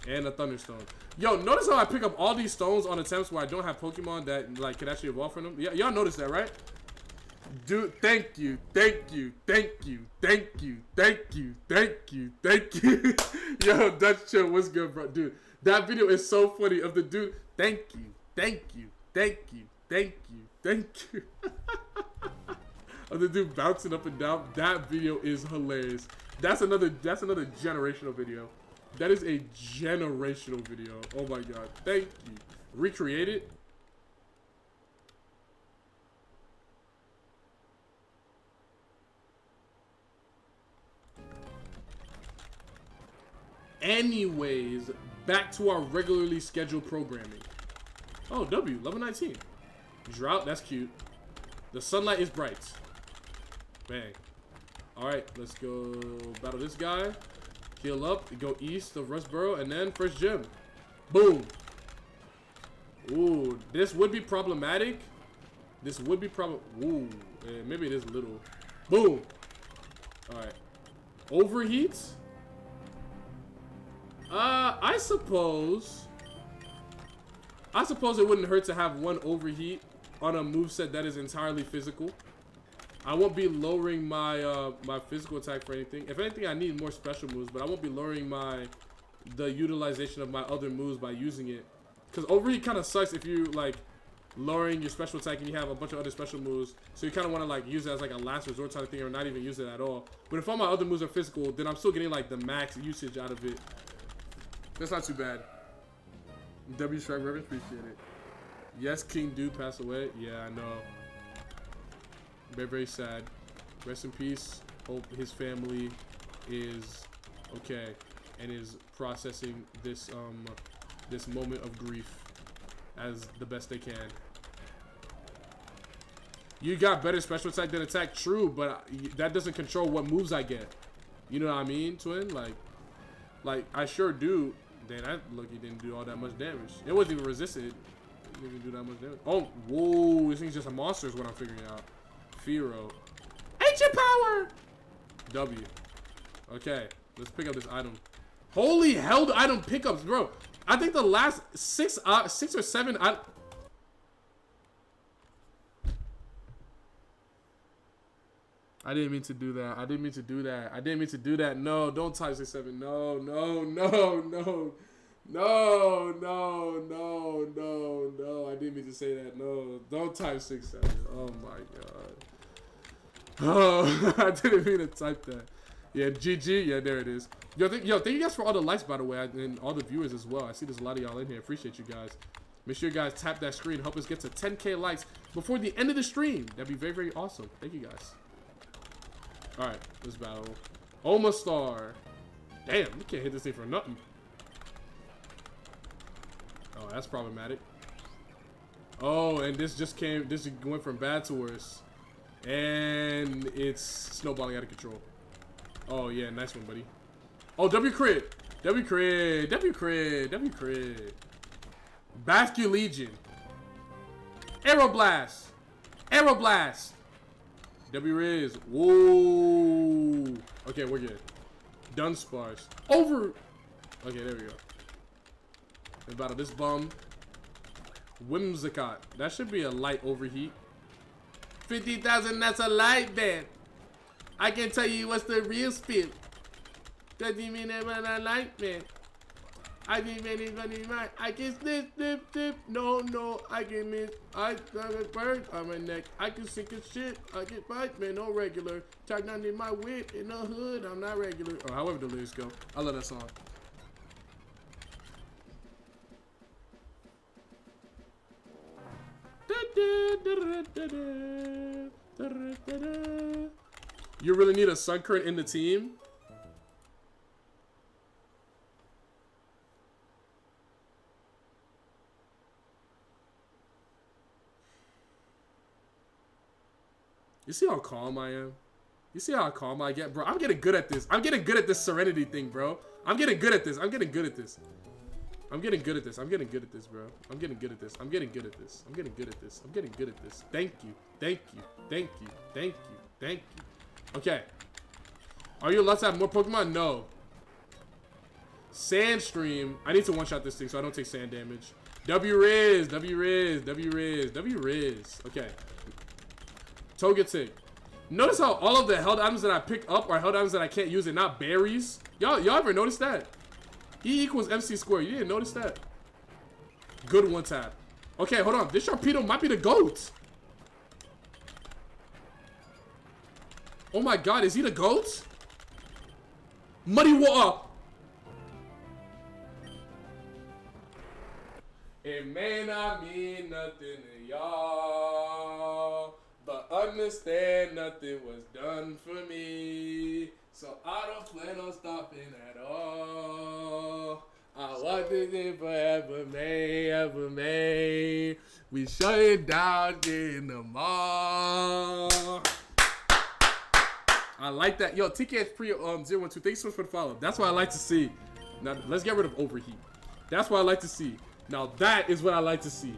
And a Thunderstone. Yo, notice how I pick up all these stones on attempts where I don't have Pokemon that like can actually evolve from them? Yeah, y'all notice that, right? Dude, thank you. Yo, that shit was good, bro. Dude, that video is so funny of the dude. Thank you. Of the dude bouncing up and down. That video is hilarious. That's another generational video. That is a generational video. Oh my god. Thank you. Recreate it. Anyways, back to our regularly scheduled programming. Oh, W, level 19. Drought, that's cute. The sunlight is bright. Bang. Alright, let's go battle this guy. Heal up, go east of Rustboro, and then first gym. Boom. Ooh, this would be problematic. Ooh, maybe it is a little. Boom. Alright. Overheats? I suppose it wouldn't hurt to have 1 overheat on a moveset that is entirely physical. I won't be lowering my my physical attack for anything. If anything, I need more special moves, but I won't be lowering the utilization of my other moves by using it. Because overheat kind of sucks if you like lowering your special attack and you have a bunch of other special moves. So you kind of want to like use it as like a last resort type of thing or not even use it at all. But if all my other moves are physical, then I'm still getting like the max usage out of it. That's not too bad. W Strike Reverence, appreciate it. Yes, King Dude passed away. Yeah, I know. Very, very sad. Rest in peace. Hope his family is okay and is processing this this moment of grief as the best they can. You got better special attack than attack, true, but that doesn't control what moves I get. You know what I mean, twin? Like I sure do. Damn, that lucky didn't do all that much damage. It wasn't even resisted. It didn't even do that much damage. Oh, whoa! This thing's just a monster is what I'm figuring out. Firo. Ancient power! W. Okay, let's pick up this item. Holy hell, item pickups, bro. I think the last six or seven. I didn't mean to do that. I didn't mean to do that. I didn't mean to do that. No, don't type 6-7. No, no, no, no. No, no, no, no, no. I didn't mean to say that. No, don't type 6-7. Oh my god. Oh, I didn't mean to type that. Yeah, GG. Yeah, there it is. Yo, thank you guys for all the likes, by the way, and all the viewers as well. I see there's a lot of y'all in here. Appreciate you guys. Make sure you guys tap that screen. Help us get to 10K likes before the end of the stream. That'd be very, very awesome. Thank you guys. All right, let's battle. Omastar. Damn, you can't hit this thing for nothing. Oh, that's problematic. Oh, and this just came. This went from bad to worse, and it's snowballing out of control. Oh yeah, nice one, buddy. Oh, W crit, W crit, W crit, W crit. Bascu Legion. Aeroblast. Aeroblast. W Riz. Whoa. Okay, we're good. Dunsparce. Over. Okay, there we go. Let's battle this bum. Whimsicott. That should be a light overheat. 50,000, that's a light band. I can tell you what's the real spin. Doesn't mean that when I light man. I didn't mean it funny right. I can snip. No, no, I can miss. I got a bird on my neck. I can sink a shit. I can fight, man, no regular. Talk down in my whip in the hood. I'm not regular. Or however the lyrics go. I love that song. You really need a sun current in the team? You see how calm I am? You see how calm I get? Bro, I'm getting good at this. I'm getting good at this serenity thing, bro. I'm getting good at this. I'm getting good at this. I'm getting good at this. I'm getting good at this, bro. I'm getting good at this. I'm getting good at this. I'm getting good at this. I'm getting good at this. Thank you. Thank you. Thank you. Thank you. Thank you. Okay. Are you allowed to have more Pokemon? No. Sandstream. I need to one-shot this thing so I don't take sand damage. W-Riz. W-Riz. W-Riz. W-Riz. Okay. Togetic. Notice how all of the held items that I pick up are held items that I can't use and not berries? Y'all ever notice that? E equals MC squared. You didn't notice that? Good one tap. Okay, hold on. This Sharpedo might be the GOAT. Oh my god, is he the GOAT? Muddy water. It may not mean nothing to y'all, but understand nothing was done for me. So I don't plan on stopping at all. I want this in forever, may, ever may. We shut it down in the mall. I like that. Yo, TKS Pre 012. Thank you so much for the follow. That's what I like to see. Now let's get rid of overheat. That's what I like to see. Now that is what I like to see.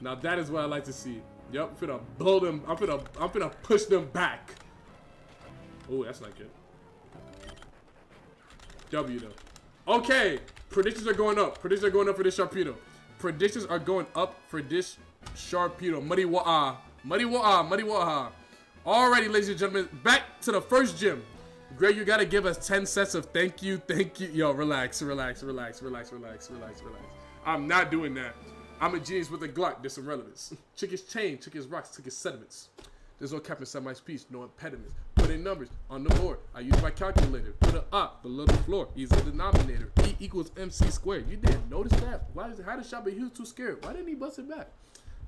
Now that is what I like to see. Yep, I'm finna blow them. I'm finna push them back. Oh, that's not good. W though. Okay, predictions are going up. Predictions are going up for this Sharpedo. Predictions are going up for this Sharpedo. Muddy wa'a. Muddy wa'a. Muddy wa'a. Alrighty, ladies and gentlemen, back to the first gym. Greg, you gotta give us 10 sets of thank you, thank you. Yo, relax, relax, relax, relax, relax, relax, relax. I'm not doing that. I'm a genius with a Glock. There's some relevance. Chick is chain, chick is rocks, chick is sediments. There's no cap inside my speech, no impediments. Put in numbers on the board. I use my calculator. Put a up below the floor. He's a denominator. E equals MC squared. You didn't notice that? How did Shabba, he was too scared? Why didn't he bust it back?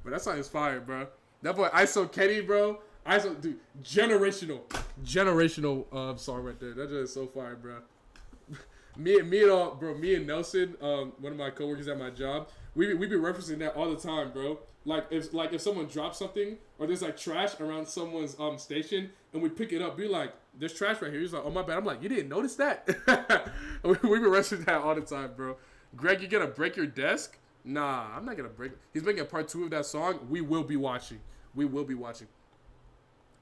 But that song is fire, bro. That boy ISO Kenny, bro. ISO, dude, generational song right there. That just is so fire, bro. Me and Nelson, one of my coworkers at my job, we be referencing that all the time, bro. Like if someone drops something or there's like trash around someone's station and we pick it up, be like, there's trash right here. He's like, oh my bad. I'm like, you didn't notice that? we be referencing that all the time, bro. Greg, you gonna break your desk? Nah, I'm not gonna break it. He's making a part 2 of that song. We will be watching. We will be watching.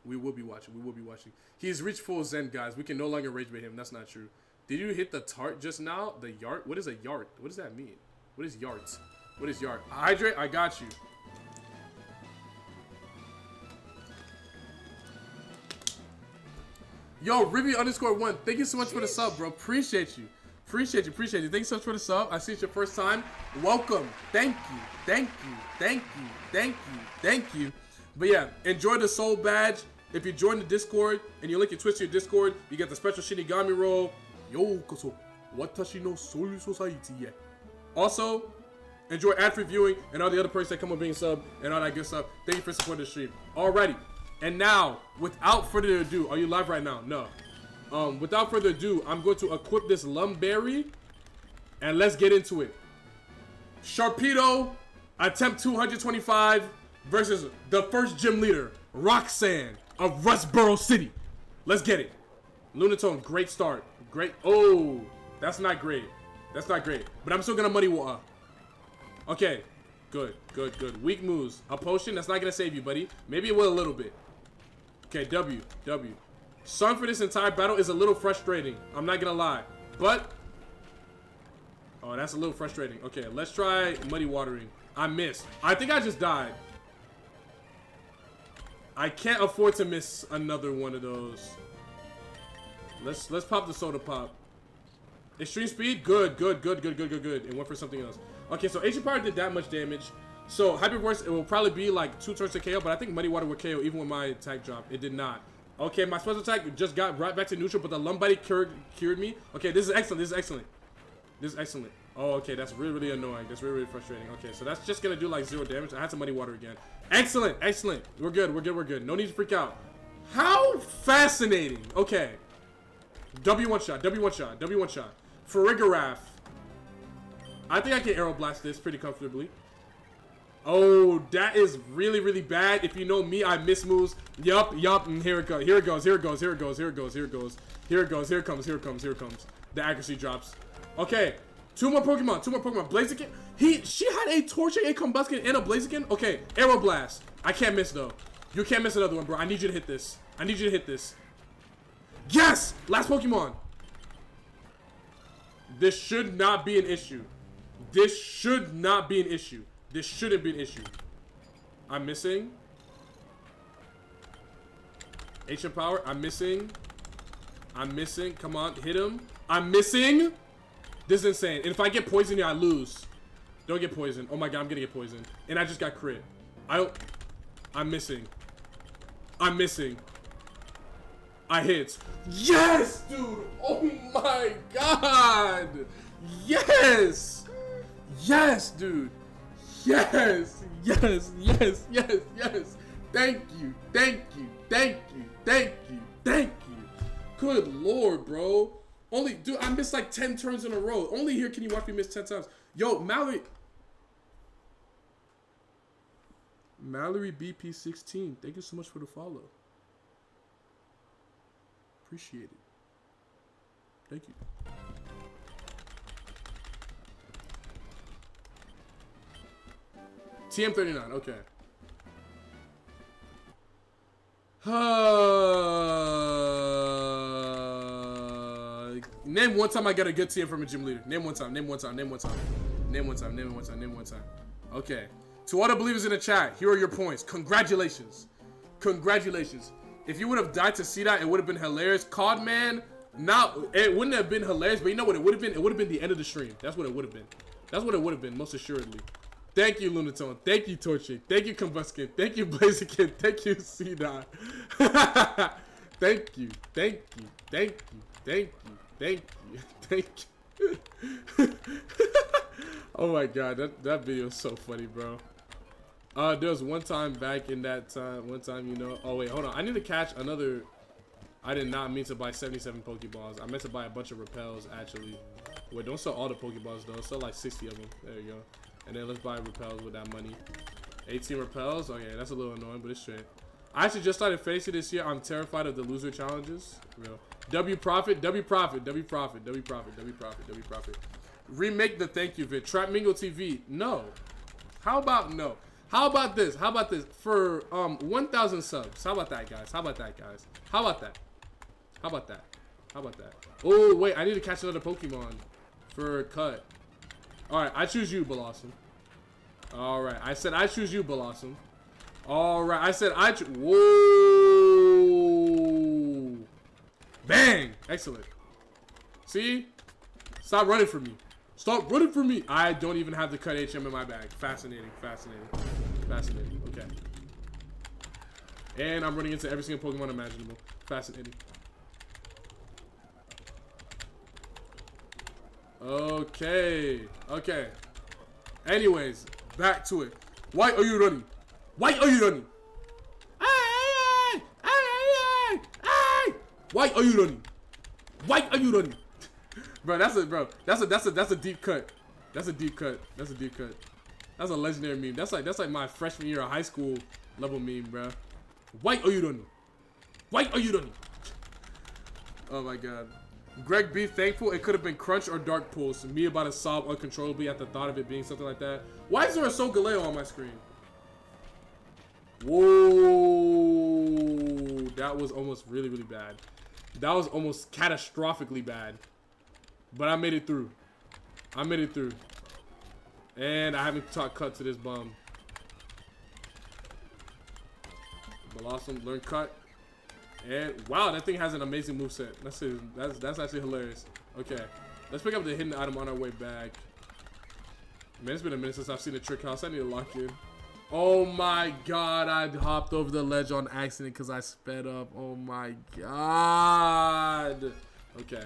We will be watching. We will be watching. He's reached full Zen, guys. We can no longer rage bait him. That's not true. Did you hit the tart just now? The yart? What is a yart? What does that mean? What is yart? What is yart? Hydrate? I got you. Yo, Ribby_1. Thank you so much for the sub, bro. Appreciate you. Appreciate you. Appreciate you. Thank you so much for the sub. I see it's your first time. Welcome. Thank you. Thank you. Thank you. Thank you. Thank you. But yeah, enjoy the soul badge. If you join the Discord and you link your Twitch to your Discord, you get the special Shinigami roll. Yo, koso watashi no soul society. Yeah. Also, enjoy ad-free viewing and all the other perks that come with being sub and all that good stuff. Thank you for supporting the stream. Alrighty. And now, without further ado, are you live right now? No. Without further ado, I'm going to equip this Lumberry and let's get into it. Sharpedo, attempt 225 versus the first gym leader, Roxanne of Rustboro City. Let's get it. Lunatone, great start. Great. Oh, that's not great. That's not great. But I'm still gonna muddy water. Okay. Good, good, good. Weak moves. A potion, that's not gonna save you, buddy. Maybe it will a little bit. Okay, W. Sun for this entire battle is a little frustrating. I'm not gonna lie. But, oh, that's a little frustrating. Okay, let's try muddy watering. I missed. I think I just died. I can't afford to miss another one of those. Let's pop the soda pop. Extreme speed, good. It went for something else. Okay, so Ancient Power did that much damage. So Hyper Voice, it will probably be like 2 turns to KO, but I think Muddy Water would KO even with my attack drop. It did not. Okay, my special attack just got right back to neutral, but the Lumbite cured me. Okay, this is excellent. This is excellent. This is excellent. Oh, okay, that's really annoying. That's really frustrating. Okay, so that's just gonna do like 0 damage. I had to Muddy Water again. Excellent. We're good. No need to freak out. How fascinating. Okay. W1 shot. Farigarath. I think I can Aero Blast this pretty comfortably. Oh, that is really bad. If you know me, I miss moves. Yup. And here it goes. Here it comes. The accuracy drops. Okay. Two more Pokemon. Blaziken. She had a Torchic, a Combusken, and a Blaziken. Okay. Aero Blast. I can't miss though. You can't miss another one, bro. I need you to hit this. Yes! Last Pokemon. This should not be an issue. This shouldn't be an issue. I'm missing. Ancient Power. I'm missing. Come on, hit him. I'm missing. This is insane. And if I get poisoned here, I lose. Don't get poisoned. Oh my god, I'm gonna get poisoned. And I just got crit. I'm missing. I hit. Yes, dude. Oh my god. Yes, dude. Yes. Thank you. Good lord, bro. Dude, I missed like 10 turns in a row. Only here can you watch me miss 10 times. Yo, Mallory BP16. Thank you so much for the follow. Appreciate it. Thank you. TM39, okay. Name one time I got a good TM from a gym leader. Name one time. Okay. To all the believers in the chat, here are your points. Congratulations. If you would have died to see that, it would have been hilarious. Codman, it wouldn't have been hilarious, but you know what it would have been? It would have been the end of the stream. That's what it would have been. Most assuredly. Thank you, Lunatone. Thank you, Torchic. Thank you, Combuskin. Thank you, Blaziken. Thank you, C-Dot. Thank you. Oh my god, that video is so funny, bro. There was one time back in that time, you know. Oh wait, hold on. I need to catch another. I did not mean to buy 77 Pokeballs. I meant to buy a bunch of repels, actually. Wait, don't sell all the Pokeballs though. Sell like 60 of them. There you go. And then let's buy repels with that money. 18 repels. Okay, that's a little annoying, but it's straight. I actually just started Fantasy this year. I'm terrified of the loser challenges. Real. W profit. Remake the thank you vid. Trap Mingo TV. No. How about no? How about this? How about this? For 1,000 subs. How about that, guys? How about that, guys? How about that? How about that? How about that? Oh, wait. I need to catch another Pokemon for cut. Alright, I choose you, Blossom. Alright, I said I choose you, Blossom. Alright, I said I choose. Whoa! Bang! Excellent. See? Stop running from me. Stop running from me. I don't even have the cut HM in my bag. Fascinating, fascinating, fascinating. Okay. And I'm running into every single Pokemon imaginable. Fascinating. Okay. Okay. Anyways, back to it. Why are you running? Why are you running? Why are you running? Why are you running? Bro, that's a deep cut. That's a deep cut. That's a deep cut. That's a legendary meme. That's like my freshman year of high school level meme, bro. Why are you running? Why are you running? Oh my god. Greg B, thankful it could have been Crunch or Dark Pulse. Me about to sob uncontrollably at the thought of it being something like that. Why is there a Solgaleo on my screen? Whoa. That was almost really, really bad. That was almost catastrophically bad. But I made it through. I made it through. And I haven't cut to this bum. Blossom, learn cut. And wow, that thing has an amazing moveset. That's actually hilarious. Okay. Let's pick up the hidden item on our way back. Man, it's been a minute since I've seen the trick house. I need to lock in. Oh my god, I hopped over the ledge on accident because I sped up. Oh my god. Okay.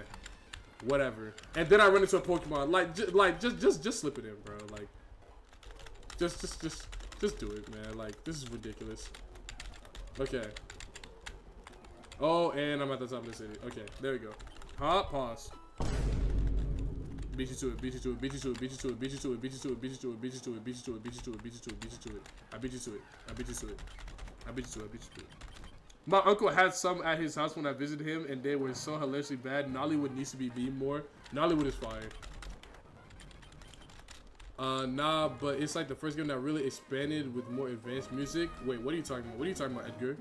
Whatever. And then I run into a Pokemon. Just slip it in, bro. Like, just do it, man. Like, this is ridiculous. Okay. Oh, and I'm at the top of the city. Okay, there we go. Hop, pause. Beat you to it, beat you to it, beat you to it, beat you to it, beat you to it, beat you to it, beat you to it, beat you to it, beat you to it, beat you to it, beat you to it, beat you to it. I beat you to it. I beat you to it. I beat you to it. I beat you to it. My uncle had some at his house when I visited him, and they were so hilariously bad. Nollywood needs to be beamed more. Nollywood is fire. Nah, but it's like the first game that really expanded with more advanced music. Wait, what are you talking about? What are you talking about, Edgar?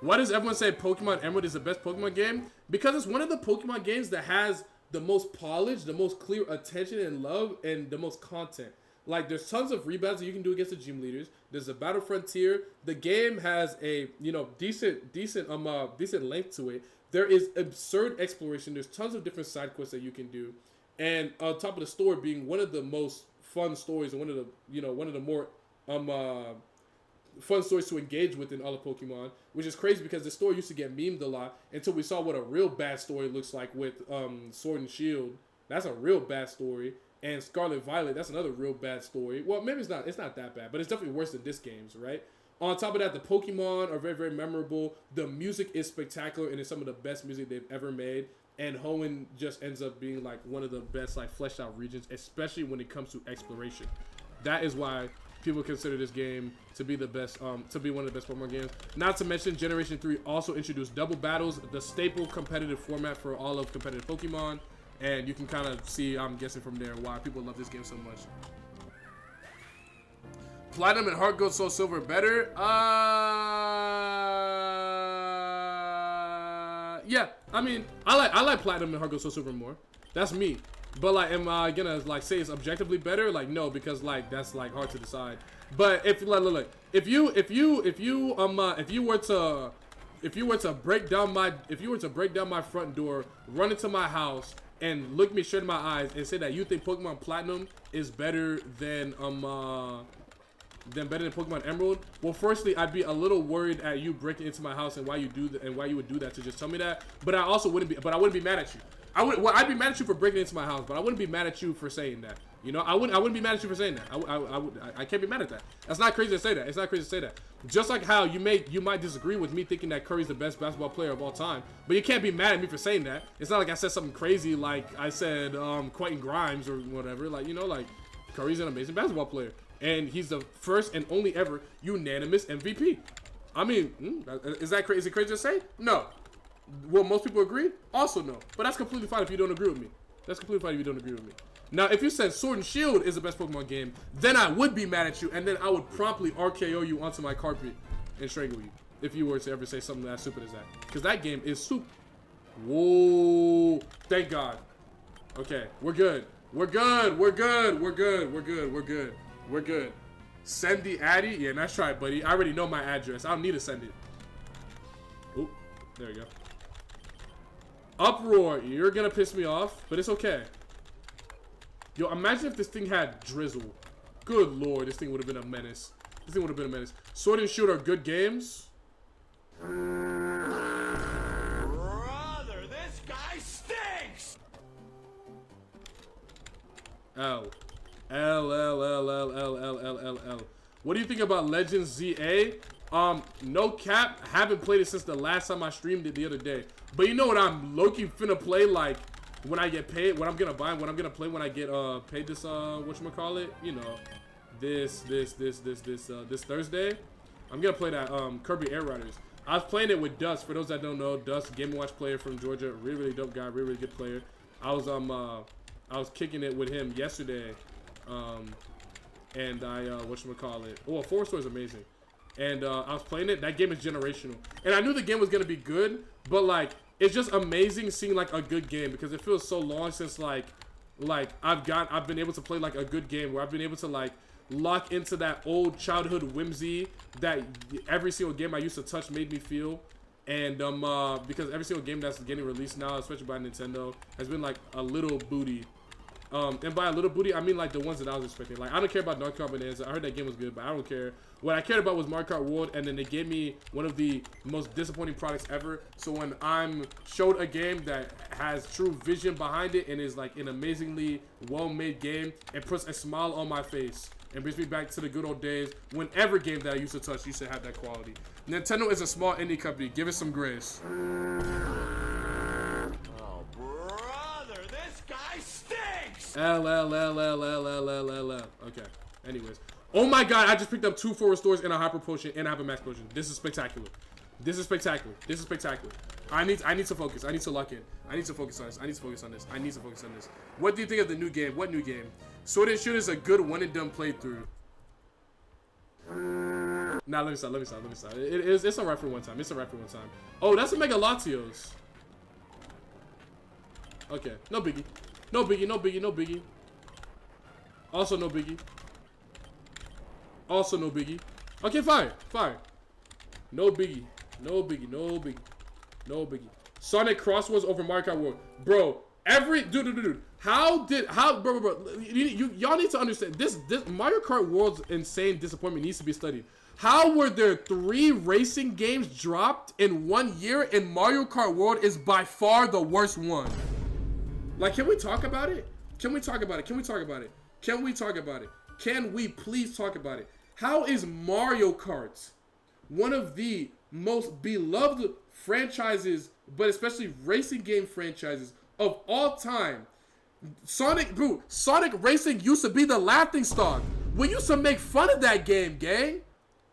Why does everyone say Pokemon Emerald is the best Pokemon game? Because it's one of the Pokemon games that has the most polish, the most clear attention and love, and the most content. Like, there's tons of rebounds that you can do against the gym leaders. There's a battle frontier. The game has a, you know, decent length to it. There is absurd exploration. There's tons of different side quests that you can do. And on top of the story being one of the most fun stories and one of the, you know, one of the more fun stories to engage with in all of Pokemon, which is crazy because the story used to get memed a lot until we saw what a real bad story looks like with Sword and Shield. That's a real bad story. And Scarlet Violet, that's another real bad story. Well, maybe it's not that bad, but it's definitely worse than this game's, right? On top of that, the Pokemon are very, very memorable. The music is spectacular, and it's some of the best music they've ever made. And Hoenn just ends up being like one of the best like fleshed out regions, especially when it comes to exploration. That is why people consider this game to be the best, to be one of the best Pokemon games. Not to mention, Generation 3 also introduced double battles, the staple competitive format for all of competitive Pokemon. And you can kind of see, I'm guessing from there, why people love this game so much. Platinum and Heart Gold, Soul Silver better? Yeah. I mean, I like Platinum and Heart Gold, Soul Silver more. That's me. But like, am I gonna like say it's objectively better? Like, no, because like that's like hard to decide. But if look, if you were to break down my front door, run into my house, and look me straight in my eyes and say that you think Pokemon Platinum is better than Pokemon Emerald, well, firstly, I'd be a little worried at you breaking into my house and why you do that and why you would do that to just tell me that. But I wouldn't be mad at you. I'd be mad at you for breaking into my house, but I wouldn't be mad at you for saying that. You know, I wouldn't be mad at you for saying that. I can't be mad at that. That's not crazy to say that. It's not crazy to say that. Just like how you might disagree with me thinking that Curry's the best basketball player of all time, but you can't be mad at me for saying that. It's not like I said something crazy like I said Quentin Grimes or whatever. Like, you know, like Curry's an amazing basketball player, and he's the first and only ever unanimous MVP. I mean, is that crazy? Is it crazy to say? No. Will most people agree? Also no. But that's completely fine if you don't agree with me. That's completely fine if you don't agree with me. Now, if you said Sword and Shield is the best Pokemon game, then I would be mad at you, and then I would promptly RKO you onto my carpet and strangle you if you were to ever say something as stupid as that. Because that game is super. Whoa! Thank God. Okay, we're good. We're good. We're good. We're good. We're good. We're good. We're good. Send the Addy? Yeah, nice try, buddy. I already know my address. I don't need to send it. Oop, there we go. Uproar. You're gonna piss me off, but it's okay. Yo, imagine if this thing had Drizzle. Good lord, this thing would have been a menace. This thing would have been a menace. Sword and Shield are good games. Brother, this guy stinks! L. L, L, L, L, L, L, L, L, L. What do you think about Legends ZA? No cap, haven't played it since the last time I streamed it the other day. But you know what I'm low-key finna play, like, when I get paid, what I'm gonna buy, what I'm gonna play when I get paid this whatchamacallit, you know, this Thursday. I'm gonna play that Kirby Air Riders. I was playing it with Dust. For those that don't know, Dust, Game & Watch player from Georgia, really dope guy, really good player. I was kicking it with him yesterday, and I whatchamacallit. Oh, 4 Star is amazing. And I was playing it. That game is generational, and I knew the game was gonna be good, but like, it's just amazing seeing like a good game, because it feels so long since like I've been able to play like a good game where I've been able to like lock into that old childhood whimsy that every single game I used to touch made me feel. And because every single game that's getting released now, especially by Nintendo, has been like a little booty. And by a little booty, I mean like the ones that I was expecting. Like, I don't care about Donkey Kong Bonanza. I heard that game was good, but I don't care. What I cared about was Mario Kart World, and then they gave me one of the most disappointing products ever. So when I'm showed a game that has true vision behind it and is like an amazingly well-made game, it puts a smile on my face and brings me back to the good old days when every game that I used to touch used to have that quality. Nintendo is a small indie company. Give it some grace. L. Okay. Anyways. Oh my god, I just picked up 2 full restores and a hyper potion and I have a max potion. This is spectacular. This is spectacular. This is spectacular. I need to focus. I need to lock in. I need to focus on this. I need to focus on this. I need to focus on this. What do you think of the new game? What new game? Sword and Shield is a good one and done playthrough. Nah, let me stop. It's alright for one time. It's alright for one time. Oh, that's a Mega Latios. Okay. No biggie. No biggie, no biggie, no biggie. Also no biggie. Also no biggie. Okay, fire. No biggie. No biggie, no biggie. No biggie. Sonic Crosswords over Mario Kart World. Bro, dude. Bro. Y'all need to understand, this Mario Kart World's insane disappointment needs to be studied. How were there 3 racing games dropped in 1 year and Mario Kart World is by far the worst one? Like, can we talk about it? Can we talk about it? Can we talk about it? Can we talk about it? Can we please talk about it? How is Mario Kart one of the most beloved franchises, but especially racing game franchises of all time? Sonic Racing used to be the laughing stock. We used to make fun of that game, gang.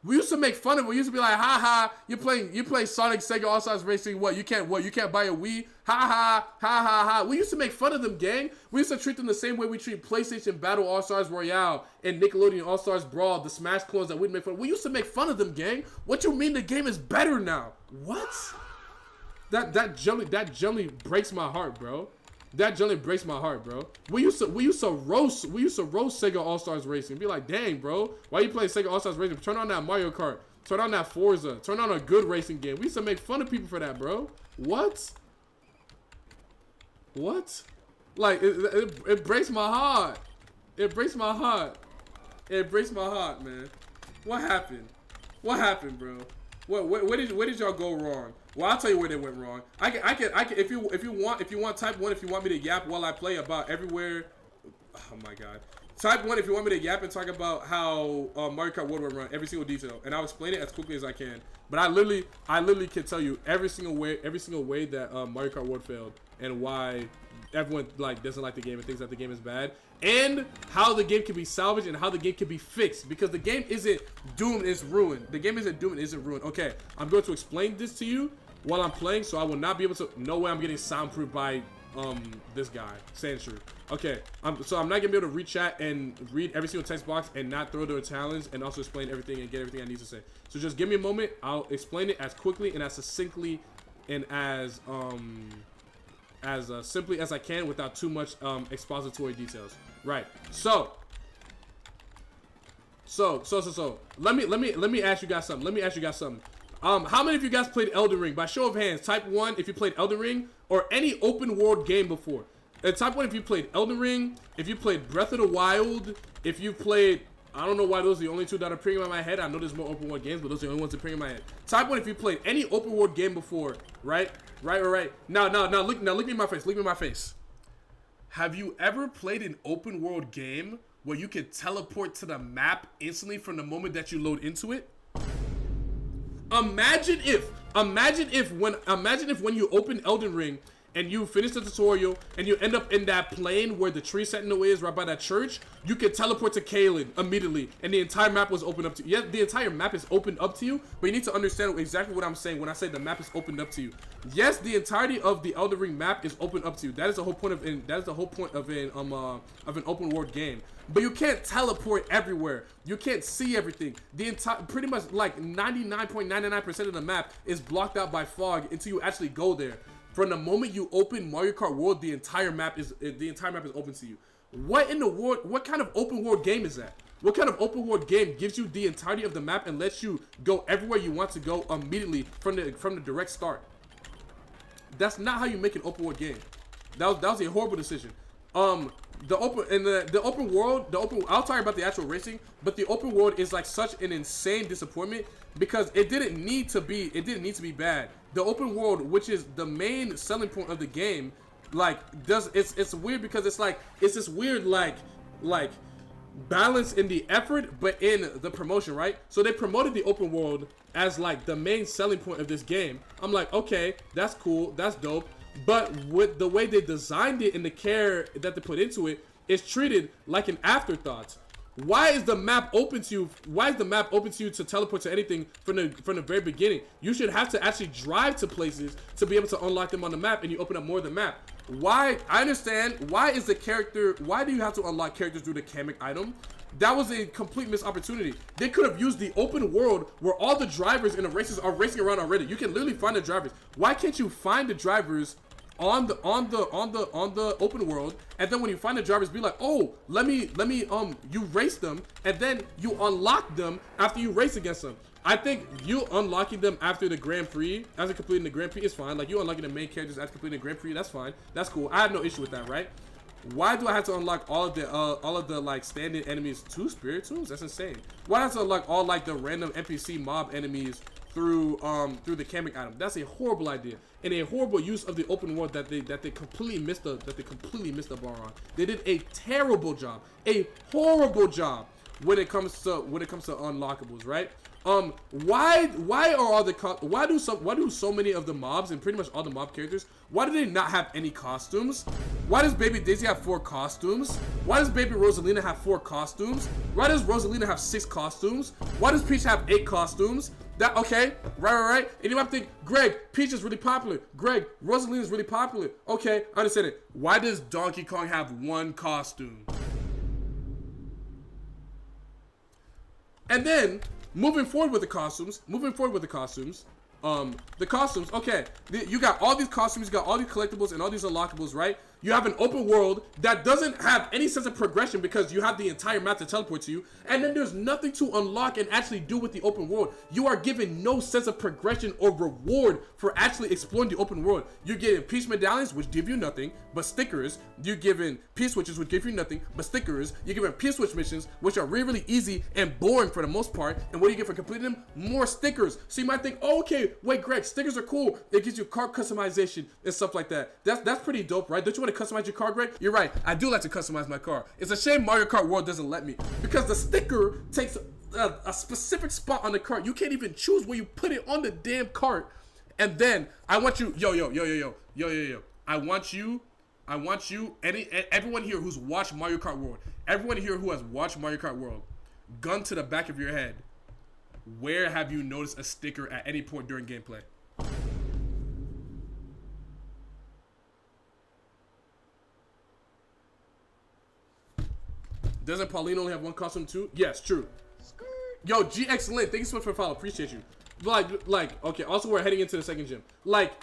We used to make fun of it. We used to be like, ha ha, you playing Sonic Sega All-Stars Racing, you can't buy a Wii? Ha ha. We used to make fun of them, gang. We used to treat them the same way we treat PlayStation Battle All-Stars Royale and Nickelodeon All-Stars Brawl, the Smash clones that we'd make fun of. We used to make fun of them, gang. What you mean the game is better now? What? That generally breaks my heart, bro. That generally breaks my heart, bro. We used to roast Sega All-Stars Racing. Be like, dang, bro, why you playing Sega All-Stars Racing? Turn on that Mario Kart. Turn on that Forza. Turn on a good racing game. We used to make fun of people for that, bro. What? Like, it breaks my heart. It breaks my heart. It breaks my heart, man. What happened? What happened, bro? Where did y'all go wrong? Well, I'll tell you where they went wrong. I can if you want type 1, if you want me to yap while I play about everywhere. Oh my god. Type 1 if you want me to yap and talk about how Mario Kart World went wrong, every single detail, and I'll explain it as quickly as I can. But I literally can tell you every single way that Mario Kart World failed and why everyone doesn't like the game and thinks that the game is bad, and how the game can be salvaged and how the game can be fixed, because the game isn't doomed, it's ruined. The game isn't doomed, isn't ruined. Okay, I'm going to explain this to you while I'm playing, so I will not be able to. No way I'm getting soundproofed by this guy, Sandshrew. Okay, so I'm not gonna be able to read chat and read every single text box and not throw the challenge and also explain everything and get everything I need to say. So just give me a moment. I'll explain it as quickly and as succinctly and as simply as I can without too much expository details. Right. So let me ask you guys something. How many of you guys played Elden Ring? By show of hands, type 1 if you played Elden Ring or any open world game before. And type 1 if you played Elden Ring, if you played Breath of the Wild, if you played, I don't know why those are the only two that are appearing in my head. I know there's more open world games, but those are the only ones appearing in my head. Type 1 if you played any open world game before, right? Right. Now look me in my face. Look me in my face. Have you ever played an open world game where you can teleport to the map instantly from the moment that you load into it? Imagine if when you open Elden Ring and you finish the tutorial and you end up in that plane where the tree sentinel is right by that church, you could teleport to Caelin immediately and the entire map was opened up to you. Yes, the entire map is opened up to you, but you need to understand exactly what I'm saying when I say the map is opened up to you. Yes, the entirety of the Elden Ring map is opened up to you. That is the whole point of an open world game. But you can't teleport everywhere. You can't see everything. The entire, pretty much like 99.99% of the map is blocked out by fog until you actually go there. From the moment you open Mario Kart World, the entire map is open to you. What in the world? What kind of open world game is that? What kind of open world game gives you the entirety of the map and lets you go everywhere you want to go immediately from the direct start? That's not how you make an open world game. That was a horrible decision. The open world, I'll talk about the actual racing, but the open world is like such an insane disappointment because it didn't need to be bad. The open world, which is the main selling point of the game, like it's weird because it's this weird like balance in the effort but in the promotion, right? So they promoted the open world as like the main selling point of this game. I'm like, okay, that's cool, that's dope. But with the way they designed it and the care that they put into it, it's treated like an afterthought. Why is the map open to you? Why is the map open to you to teleport to anything from the very beginning? You should have to actually drive to places to be able to unlock them on the map, and you open up more of the map. Why? I understand. Why is the character? Why do you have to unlock characters through the Kamek item? That was a complete missed opportunity. They could have used the open world where all the drivers in the races are racing around already. You can literally find the drivers. Why can't you find the drivers on the open world, and then when you find the drivers, be like, oh, let me you race them, and then you unlock them after you race against them. I think you unlocking them after the Grand Prix, after completing the Grand Prix, is fine. Like, you unlocking the main characters after completing the Grand Prix, that's fine. That's cool. I have no issue with that, right? Why do I have to unlock all of the like standing enemies to Spirit Tools? That's insane. Why do I have to unlock all like the random NPC mob enemies through the Kamek item? That's a horrible idea and a horrible use of the open world that they completely missed the bar on. They did a terrible job, a horrible job when it comes to unlockables, right? Why do so many of the mobs and pretty much all the mob characters, why do they not have any costumes? Why does Baby Daisy have 4 costumes? Why does Baby Rosalina have 4 costumes? Why does Rosalina have 6 costumes? Why does Peach have 8 costumes? That, okay, right. And you might think, Greg, Peach is really popular. Greg, Rosalina is really popular. Okay, I understand it. Why does Donkey Kong have 1 costume? And then, moving forward with the costumes, okay, you got all these costumes, you got all these collectibles and all these unlockables, right? You have an open world that doesn't have any sense of progression because you have the entire map to teleport to you, and then there's nothing to unlock and actually do with the open world. You are given no sense of progression or reward for actually exploring the open world. You're getting Peach medallions, which give you nothing but stickers. You're given Peach switches, which give you nothing but stickers. You're given Peach switch missions, which are really, really easy and boring for the most part. And what do you get for completing them? More stickers. So you might think, oh, okay, wait, Greg, stickers are cool. It gives you card customization and stuff like that. That's pretty dope, right? Don't you want to customize your car, Greg? You're right. I do like to customize my car. It's a shame Mario Kart World doesn't let me because the sticker takes a specific spot on the cart. You can't even choose where you put it on the damn cart. And then I want you, I want you, everyone here who's watched Mario Kart World, everyone here who has watched Mario Kart World, gun to the back of your head, where have you noticed a sticker at any point during gameplay? Doesn't Pauline only have one costume too? Yes, true. Yo, GX Lynn, thank you so much for the follow. Appreciate you. Like, okay, also we're heading into the second gym. Like,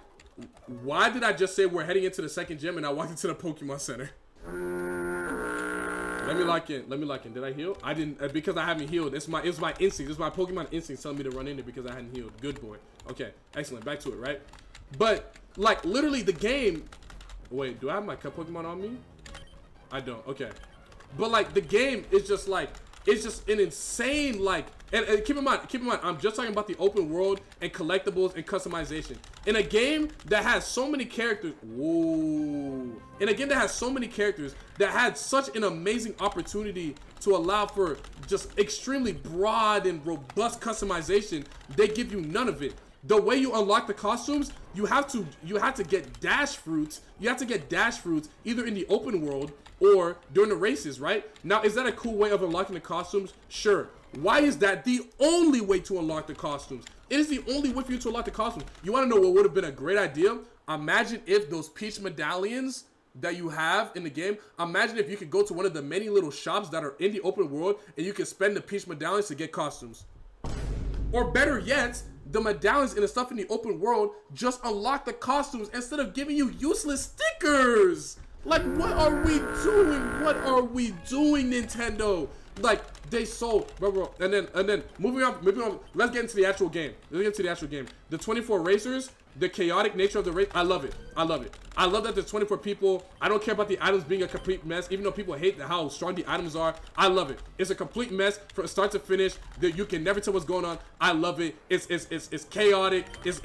why did I just say we're heading into the second gym and I walked into the Pokemon Center? Let me lock in. Let me lock in. Did I heal? I didn't, because I haven't healed. It's my instinct. It's my Pokemon instinct telling me to run in there because I hadn't healed. Good boy. Okay, excellent. Back to it, right? But, like, literally the game... Wait, do I have my cup Pokemon on me? I don't. Okay. But, like, the game is just, like... It's just an insane, like... And keep in mind, I'm just talking about the open world and collectibles and customization. In a game that has so many characters... Whoa. In a game that has so many characters that had such an amazing opportunity to allow for just extremely broad and robust customization, they give you none of it. The way you unlock the costumes, you have to get dash fruits. You have to get dash fruits either in the open world or during the races, right? Now, is that a cool way of unlocking the costumes? Sure. Why is that the only way to unlock the costumes? It is the only way for you to unlock the costumes. You want to know what would have been a great idea? Imagine if those Peach medallions that you have in the game, imagine if you could go to one of the many little shops that are in the open world and you can spend the Peach medallions to get costumes. Or better yet, the medallions and the stuff in the open world just unlock the costumes instead of giving you useless stickers. Like, what are we doing? What are we doing, Nintendo? Like, they sold, bro. And then moving on. Let's get into the actual game. The 24 racers, the chaotic nature of the race. I love it. I love that there's 24 people. I don't care about the items being a complete mess, even though people hate how strong the items are. I love it. It's a complete mess from start to finish. That you can never tell what's going on. I love it. It's chaotic. It's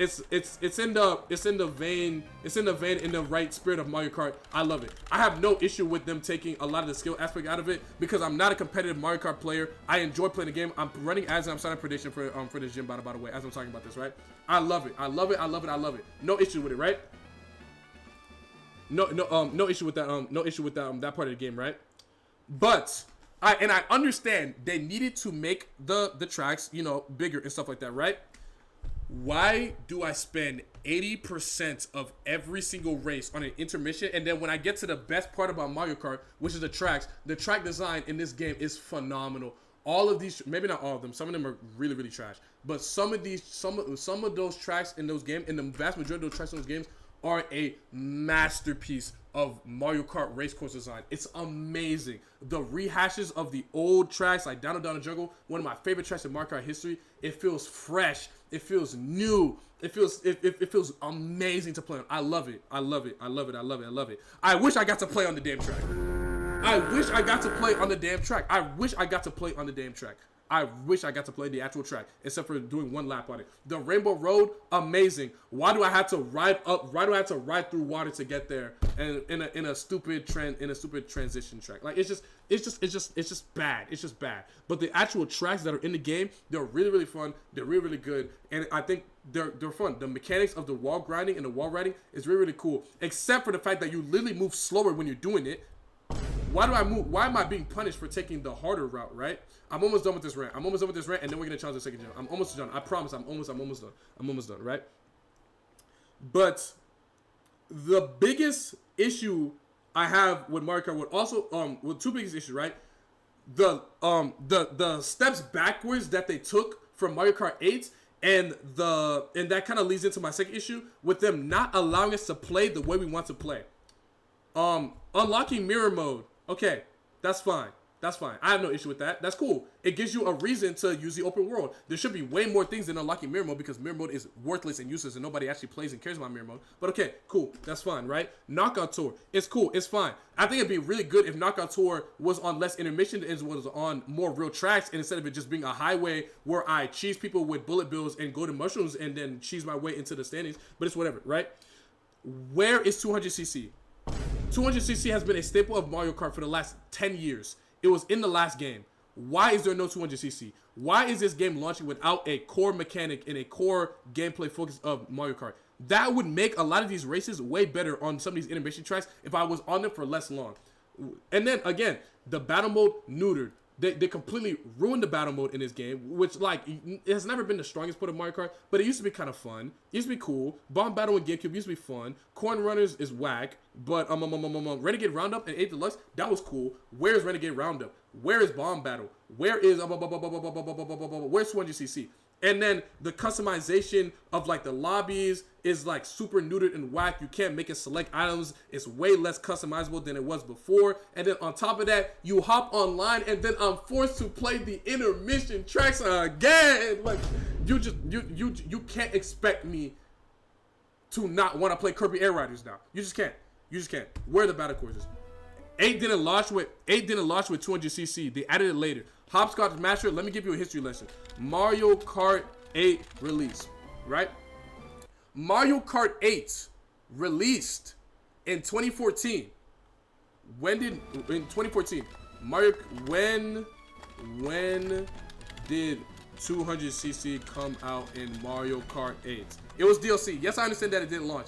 in the vein in the right spirit of Mario Kart. I love it. I have no issue with them taking a lot of the skill aspect out of it because I'm not a competitive Mario Kart player. I enjoy playing the game. I'm running as I'm signing a prediction for this gym by the way, as I'm talking about this, right? I love it. No issue with it, right? No issue with that. No issue with that part of the game, right? But I understand they needed to make the tracks, you know, bigger and stuff like that, right? Why do I spend 80% of every single race on an intermission, and then when I get to the best part about Mario Kart, which is the track design in this game is phenomenal. All of these, maybe not all of them, some of them are really, really trash. But some of those tracks in those games, and the vast majority of those tracks in those games, are a masterpiece of Mario Kart race course design. It's amazing. The rehashes of the old tracks, like Down and Jungle, one of my favorite tracks in Mario Kart history. It feels fresh. It feels new. It feels amazing to play on. I love it. I wish I got to play on the damn track. I wish I got to play on the damn track. I wish I got to play the actual track, except for doing one lap on it. The Rainbow Road, amazing. Why do I have to ride through water to get there? And in a stupid transition track. Like, it's just bad. It's just bad. But the actual tracks that are in the game, they're really, really fun. They're really, really good. And I think they're fun. The mechanics of the wall grinding and the wall riding is really, really cool. Except for the fact that you literally move slower when you're doing it. Why do I move? Why am I being punished for taking the harder route, right? I'm almost done with this rant. And then we're gonna challenge the second gym. I'm almost done. I promise. I'm almost done, right? But the biggest issue I have with Mario Kart with two biggest issues, right? The steps backwards that they took from Mario Kart 8 and that kind of leads into my second issue with them not allowing us to play the way we want to play. Unlocking mirror mode. Okay, that's fine. I have no issue with that. That's cool. It gives you a reason to use the open world. There should be way more things than unlocking mirror mode because mirror mode is worthless and useless and nobody actually plays and cares about mirror mode. But okay, cool. That's fine, right? Knockout Tour. It's cool. It's fine. I think it'd be really good if Knockout Tour was on less intermission and was on more real tracks, and instead of it just being a highway where I cheese people with bullet bills and golden mushrooms and then cheese my way into the standings. But it's whatever, right? Where is 200cc? 200cc has been a staple of Mario Kart for the last 10 years. It was in the last game. Why is there no 200cc? Why is this game launching without a core mechanic and a core gameplay focus of Mario Kart? That would make a lot of these races way better on some of these intermission tracks if I was on them for less long. And then, again, the battle mode neutered. They completely ruined the battle mode in this game, which like it has never been the strongest part of Mario Kart, but it used to be kind of fun. It used to be cool. Bomb Battle in GameCube used to be fun. Corn Runners is whack, but Renegade Roundup and 8 Deluxe, that was cool. Where is Renegade Roundup? Where is Bomb Battle? Where is where's 200cc? And then the customization of like the lobbies is like super neutered and whack. You can't make it select items. It's way less customizable than it was before. And then on top of that, you hop online and then I'm forced to play the intermission tracks again. Like you can't expect me to not want to play Kirby Air Riders now. You just can't. You just can't. Where are the battle courses? 8 didn't launch with 200cc. They added it later. Hopscotch Master, let me give you a history lesson. Mario Kart 8 release, right? Mario Kart 8 released in 2014. In 2014, when did 200cc come out in Mario Kart 8? It was DLC. Yes, I understand that it didn't launch.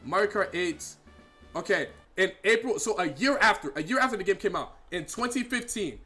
Mario Kart 8. Okay, in April, so a year after the game came out, in 2015,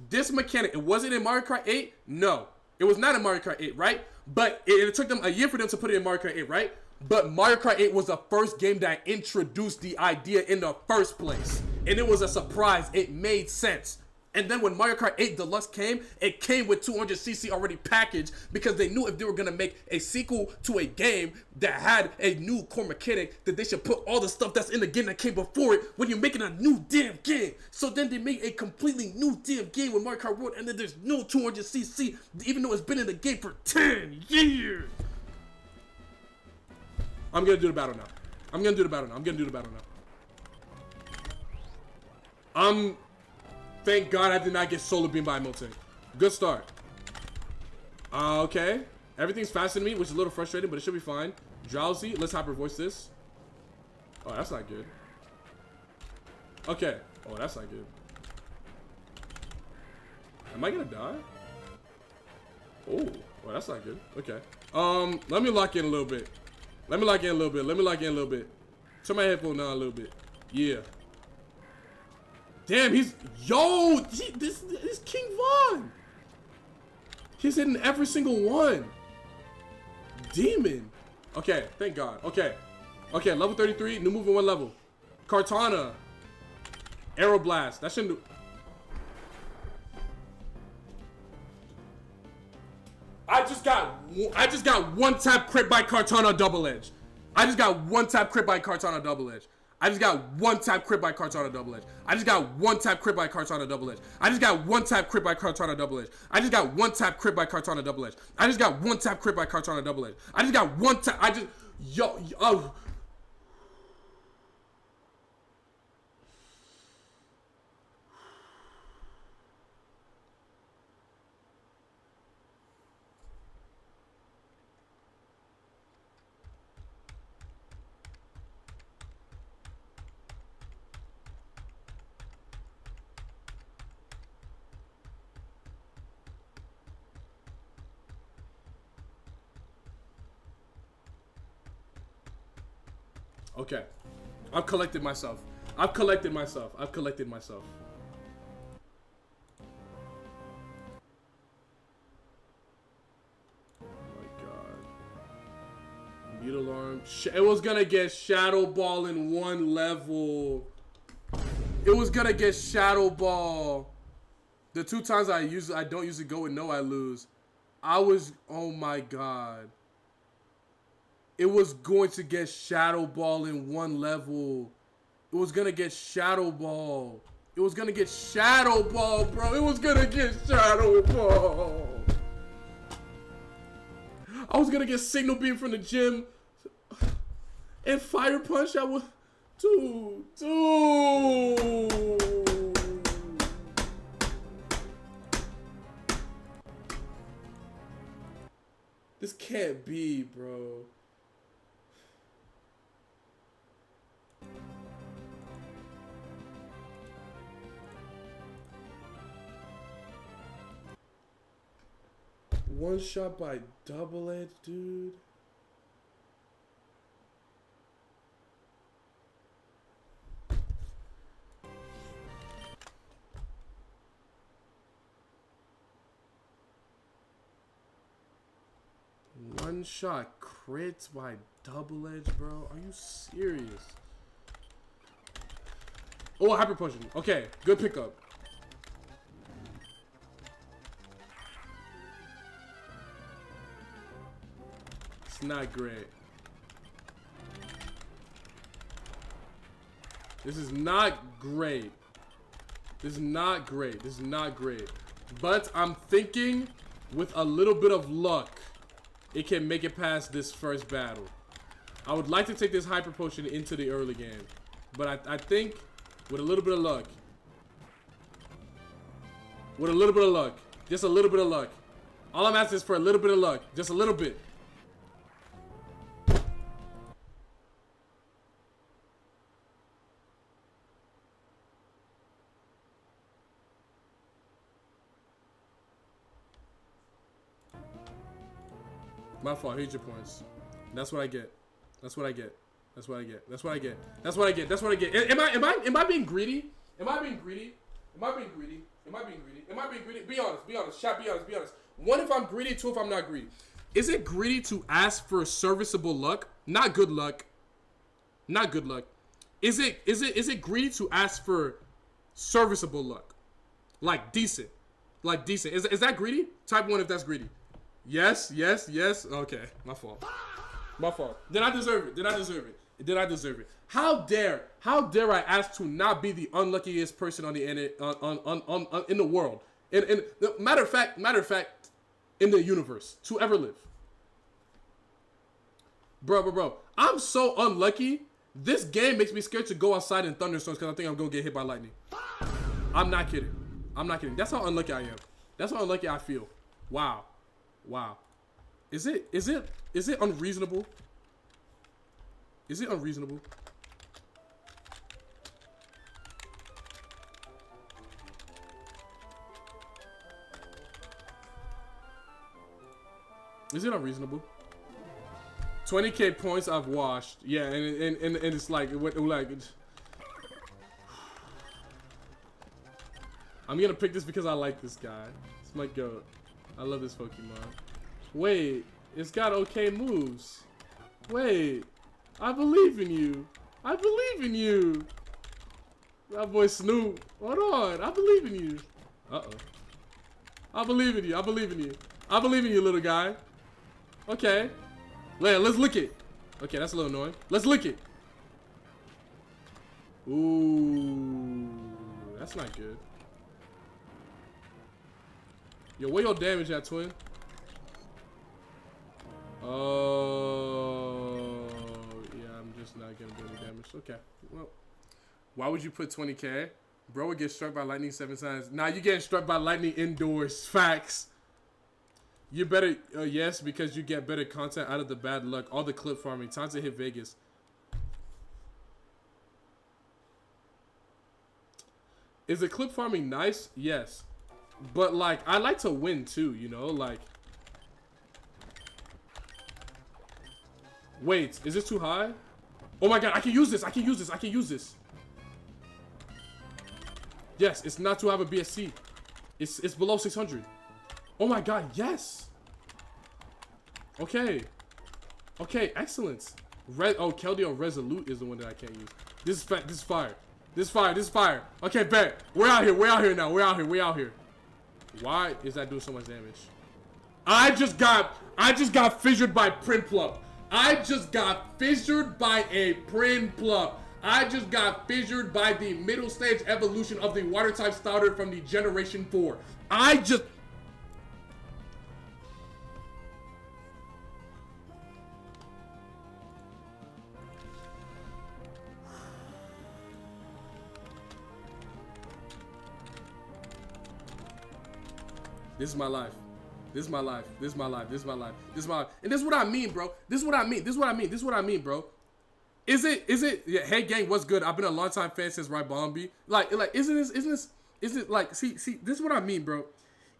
this mechanic, it wasn't in Mario Kart 8? No, it was not in Mario Kart 8, right? But it took them a year for them to put it in Mario Kart 8, right? But Mario Kart 8 was the first game that introduced the idea in the first place. And it was a surprise. It made sense. And then when Mario Kart 8 Deluxe came, it came with 200cc already packaged because they knew if they were going to make a sequel to a game that had a new core mechanic, that they should put all the stuff that's in the game that came before it when you're making a new damn game. So then they made a completely new damn game with Mario Kart World, and then there's no 200cc, even though it's been in the game for 10 years. I'm going to do the battle now. Thank God I did not get solar beam by Milton. Good start. Okay. Everything's faster than me, which is a little frustrating, but it should be fine. Drowsy. Let's hyper voice this. Oh, that's not good. Okay. Oh, that's not good. Am I gonna die? Oh, that's not good. Okay. Let me lock in a little bit. Turn my headphone down a little bit. Yeah. Damn, this King Von. He's hitting every single one. Demon. Okay, thank God. Okay, level 33, new move in 1 level. Kartana. Aeroblast. That shouldn't do. I just got one tap crit by Kartana double edge. I just got one tap crit by Kartana double edge. I just got one tap crit by Kartana double edge. I just got one tap crit by Kartana double edge. I just got one tap crit by Kartana double edge. I just got one tap crit by Kartana double edge. I just got one tap crit by Kartana double edge. I just got one tap. Oh. Okay. I've collected myself. Oh my God. Mute alarm. It was gonna get Shadow Ball in 1 level. It was gonna get Shadow Ball. The 2 times I don't use it go with no, I lose. Oh my God. It was going to get Shadow Ball in 1 level. It was gonna get Shadow Ball. Bro. It was gonna get Shadow Ball. I was gonna get Signal Beam from the gym. And Fire Punch, Dude. This can't be, bro. One shot by double edge, dude. one-shot crits by double edge, bro. Are you serious? Oh, hyper potion. Okay, good pickup. It's not great. This is not great. This is not great. This is not great. But I'm thinking with a little bit of luck, it can make it past this first battle. I would like to take this hyper potion into the early game. But I think with a little bit of luck. With a little bit of luck. Just a little bit of luck. All I'm asking is for a little bit of luck. Just a little bit. My fault. Here's your points. That's what I get. That's what I get. That's what I get. That's what I get. That's what I get. That's what I get. Am I being greedy? Am I being greedy? Am I being greedy? Am I being greedy? Am I being greedy? Be honest. Be honest. Chat, be honest. Be honest. One, if I'm greedy. Two, if I'm not greedy. Is it greedy to ask for serviceable luck? Not good luck. Not good luck. Is it greedy to ask for serviceable luck? Like decent. Like decent. Is that greedy? Type 1 if that's greedy. Yes, yes, yes. Okay, my fault. My fault. Did I deserve it? Did I deserve it? Did I deserve it? How dare I ask to not be the unluckiest person on the in the world? In matter of fact, in the universe to ever live. Bro. I'm so unlucky. This game makes me scared to go outside in thunderstorms because I think I'm gonna get hit by lightning. I'm not kidding. I'm not kidding. That's how unlucky I am. That's how unlucky I feel. Wow. Wow. Is it unreasonable? Is it unreasonable? Is it unreasonable? 20k points I've washed. Yeah, and it's like I'm gonna pick this because I like this guy. It's my goat. I love this Pokemon. Wait, it's got okay moves. Wait, I believe in you. I believe in you. That boy Snoop. Hold on, I believe in you. Uh-oh. I believe in you. I believe in you. I believe in you, little guy. Okay. Let's lick it. Okay, that's a little annoying. Let's lick it. Ooh, that's not good. Yo, where your damage at, twin? Oh, yeah, I'm just not gonna do any damage. Okay, well, why would you put 20k? Bro would get struck by lightning 7 times. Nah, you getting struck by lightning indoors. Facts. You better, yes, because you get better content out of the bad luck. All the clip farming. Time to hit Vegas. Is the clip farming nice? Yes. But, like, I like to win, too, you know? Like... Wait, is this too high? Oh, my God, I can use this. I can use this. I can use this. Yes, it's not too high of a BSC. It's below 600. Oh, my God, yes. Okay. Okay, excellent. Keldeo Resolute is the one that I can't use. This is fire. This is fire. This is fire. This is fire. Okay, bet. We're out here. We're out here now. We're out here. We're out here. Why is that doing so much damage? I just got fissured by Prinplup. I just got fissured by a Prinplup. I just got fissured by the middle stage evolution of the water type starter from the Generation 4. This is my life. This is my life. This is my life. This is my life. This is my life. And this is what I mean, bro. This is what I mean. This is what I mean. This is what I mean, bro. Is it, yeah, hey gang, what's good? I've been a long time fan since Right Bombi. Like, isn't it like, see, this is what I mean, bro.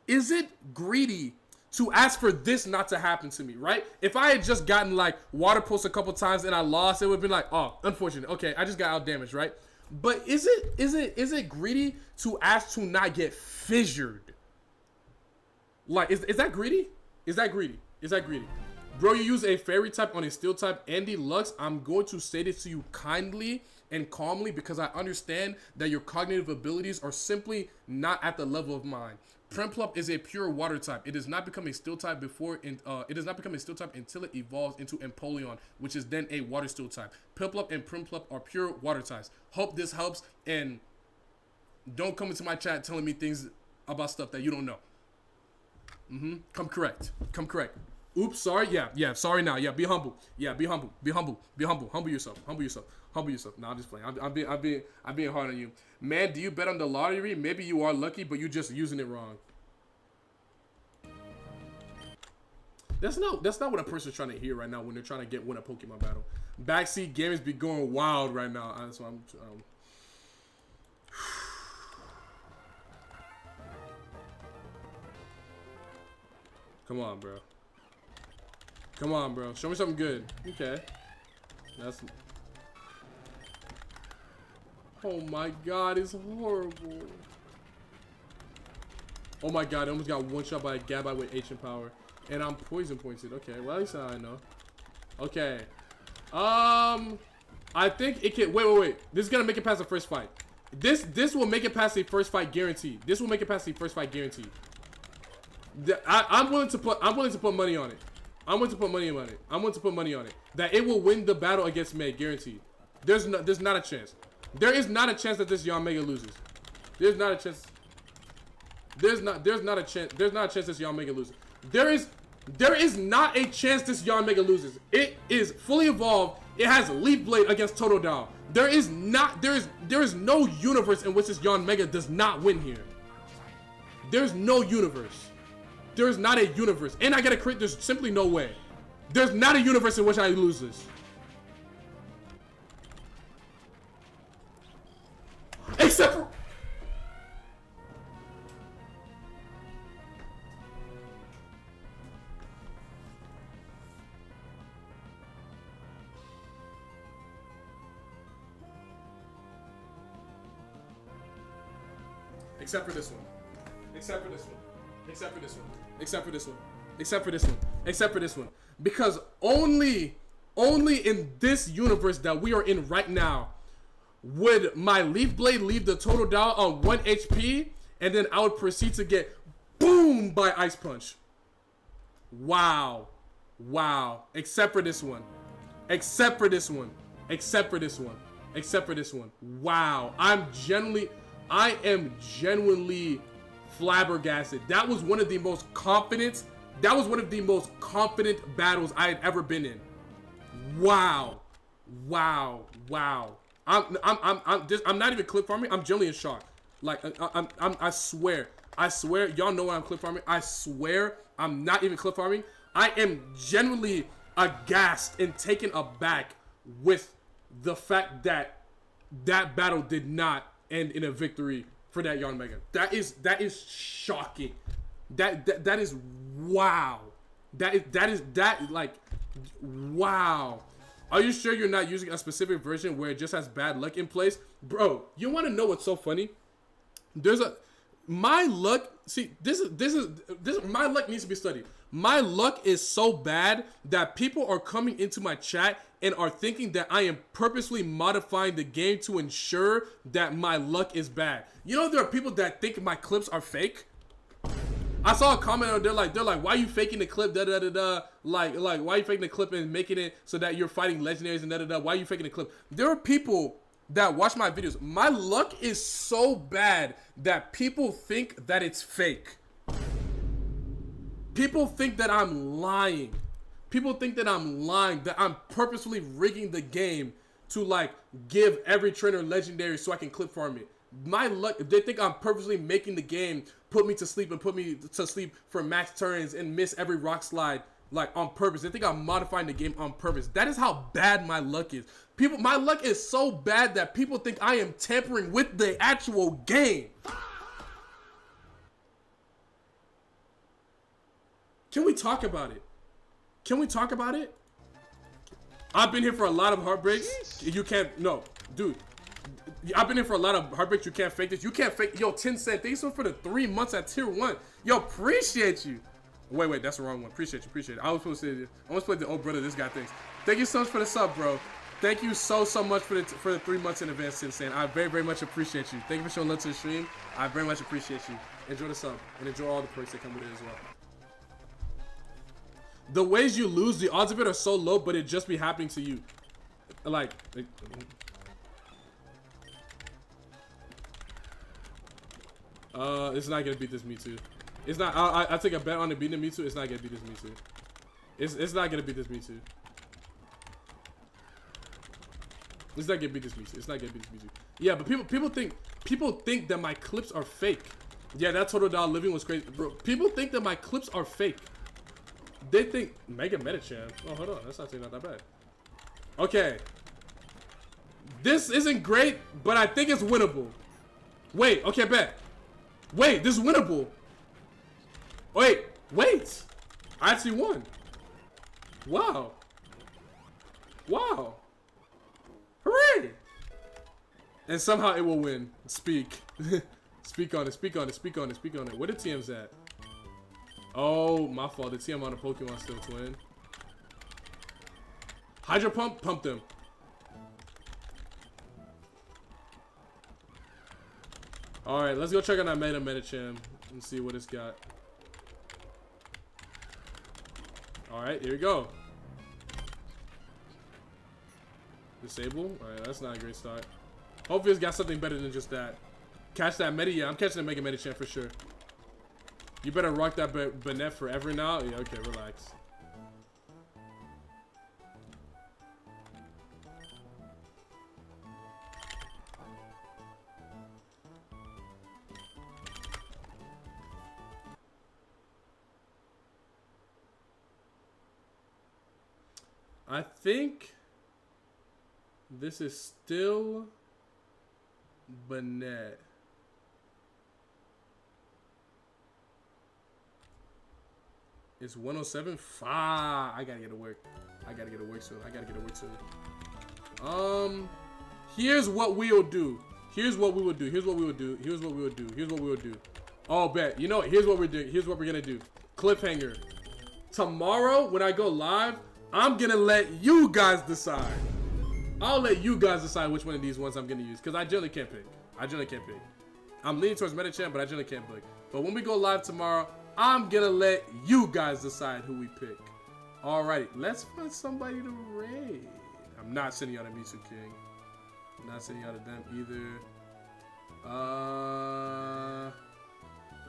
Is it greedy to ask for this not to happen to me, right? If I had just gotten like water pulse a couple times and I lost, it would have been like, oh, unfortunate. Okay, I just got out damaged, right? But is it greedy to ask to not get fissured? Like, is that greedy? Is that greedy? Is that greedy? Bro, you use a fairy type on a steel type and deluxe. I'm going to say this to you kindly and calmly because I understand that your cognitive abilities are simply not at the level of mine. Primplup is a pure water type. It does not become a steel type it does not become a steel type until it evolves into Empoleon, which is then a water steel type. Primplup and Primplup are pure water types. Hope this helps, and don't come into my chat telling me things about stuff that you don't know. Come correct. Oops, sorry. Yeah, sorry now. Yeah, be humble. Yeah, be humble. Humble yourself. Nah, I'm just playing. I'm being hard on you. Man, do you bet on the lottery? Maybe you are lucky, but you're just using it wrong. That's not what a person's trying to hear right now when they're trying to win a Pokemon battle. Backseat gamers be going wild right now. That's why I'm Come on, bro. Show me something good. Okay. That's... Oh my god, it's horrible. Oh my god, I almost got one shot by a Gabite with ancient power. And I'm poison pointed. Okay, well at least I know. Okay. I think it can... Wait. This is gonna make it past the first fight. This will make it past the first fight guaranteed. I'm willing to put money on it. That it will win the battle against May, guaranteed. There's not a chance. There is not a chance that this Yanmega loses. There's not a chance this Yanmega loses. There is not a chance this Yanmega loses. It is fully evolved. It has Leaf Blade against Totodile. There is no universe in which this Yanmega does not win here. There's no universe. There's not a universe. And I get a crit. There's simply no way. There's not a universe in which I lose this. Except for... Except for this one. Because only in this universe that we are in right now would my Leaf Blade leave the Totodile on 1 HP, and then I would proceed to get boom by Ice Punch. Wow. Except for this one. Wow. I am genuinely flabbergasted. That was one of the most confident battles I had ever been in. Wow. I'm not even clip farming. I'm genuinely in shock. Like I swear, y'all know why I'm clip farming. I swear, I'm not even clip farming. I am genuinely aghast and taken aback with the fact that that battle did not end in a victory for that Yanmega. That is shocking. That is wow. Wow. Are you sure you're not using a specific version where it just has bad luck in place? Bro, you want to know what's so funny? My luck, see, this is my luck needs to be studied. My luck is so bad that people are coming into my chat and are thinking that I am purposely modifying the game to ensure that my luck is bad. You know, there are people that think my clips are fake. I saw a comment on they're like, why are you faking the clip? Like, why are you faking the clip and making it so that you're fighting legendaries and Why are you faking the clip? There are people that watch my videos. My luck is so bad that people think that it's fake. People think that I'm lying. That I'm purposefully rigging the game to like give every trainer legendary so I can clip farm it. My luck, they think I'm purposely making the game put me to sleep for max turns and miss every rock slide like on purpose. They think I'm modifying the game on purpose. That is how bad my luck is. My luck is so bad that people think I am tampering with the actual game. Can we talk about it? I've been here for a lot of heartbreaks. Jeez. You can't, no, dude. I've been here for a lot of heartbreaks. You can't fake this. You can't fake. Yo, 10 cent. Thanks for the 3 months at tier 1. Yo, appreciate you. Wait, that's the wrong one. Appreciate it. I was supposed to say this. I almost played the old brother. This guy thinks. Thank you so much for the sub, bro. Thank you so much for the 3 months in advance, Insane. I very much appreciate you. Thank you for showing love to the stream. I very much appreciate you. Enjoy the sub and enjoy all the perks that come with it as well. The ways you lose, the odds of it are so low, but it just be happening to you. Like it's not gonna beat this Mewtwo. It's not. I take a bet on it beating the Mewtwo. It's not gonna beat this Mewtwo. It's not gonna beat this Mewtwo. It's not gonna beat this Mewtwo. It's not gonna beat this Mewtwo. Yeah, but people think that my clips are fake. Yeah, that Total Doll Living was crazy, bro. People think that my clips are fake. They think Mega Metachamp. Oh, hold on. That's actually not that bad. Okay. This isn't great, but I think it's winnable. Wait. Okay, bet. Wait, this is winnable. Wait. I actually won. Wow. Hooray. And somehow it will win. Speak. Speak on it. Where the TM's at? Oh, my fault. The TM on the Pokemon still twin. Hydro Pump? Pump them. Alright, let's go check on that Metacham and see what it's got. Alright, here we go. Disable? Alright, that's not a great start. Hopefully it's got something better than just that. Catch that Meta? Yeah, I'm catching the Mega Metachamp for sure. You better rock that Banette forever now? Yeah, okay, relax. I think this is still Banette. It's 107. I gotta get to work. soon. Here's what we'll do. Oh, bet. You know what? Here's what we're doing. Here's what we're gonna do. Cliffhanger. Tomorrow, when I go live, I'm gonna let you guys decide. I'll let you guys decide which one of these ones I'm gonna use, because I generally can't pick. I'm leaning towards Metachamp, but I generally can't pick. But when we go live tomorrow, I'm gonna let you guys decide who we pick. Alrighty, let's find somebody to raid. I'm not sending y'all to Mewtwo King. I'm not sending y'all to them either.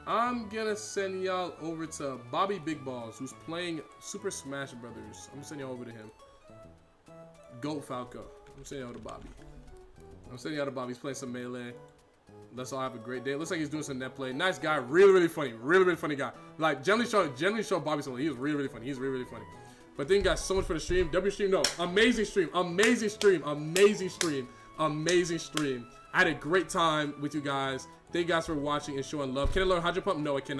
I'm gonna send y'all over to Bobby Big Balls, who's playing Super Smash Brothers. I'm gonna send y'all over to him. Goat Falco. I'm sending y'all to Bobby. He's playing some Melee. Let's all have a great day. Looks like he's doing some net play. Nice guy. Really funny. Really funny guy. Like, generally show Bobby something. He was really funny. But thank you guys so much for the stream. W stream, no. Amazing stream. I had a great time with you guys. Thank you guys for watching and showing love. Can I learn Hydro Pump? No, I cannot.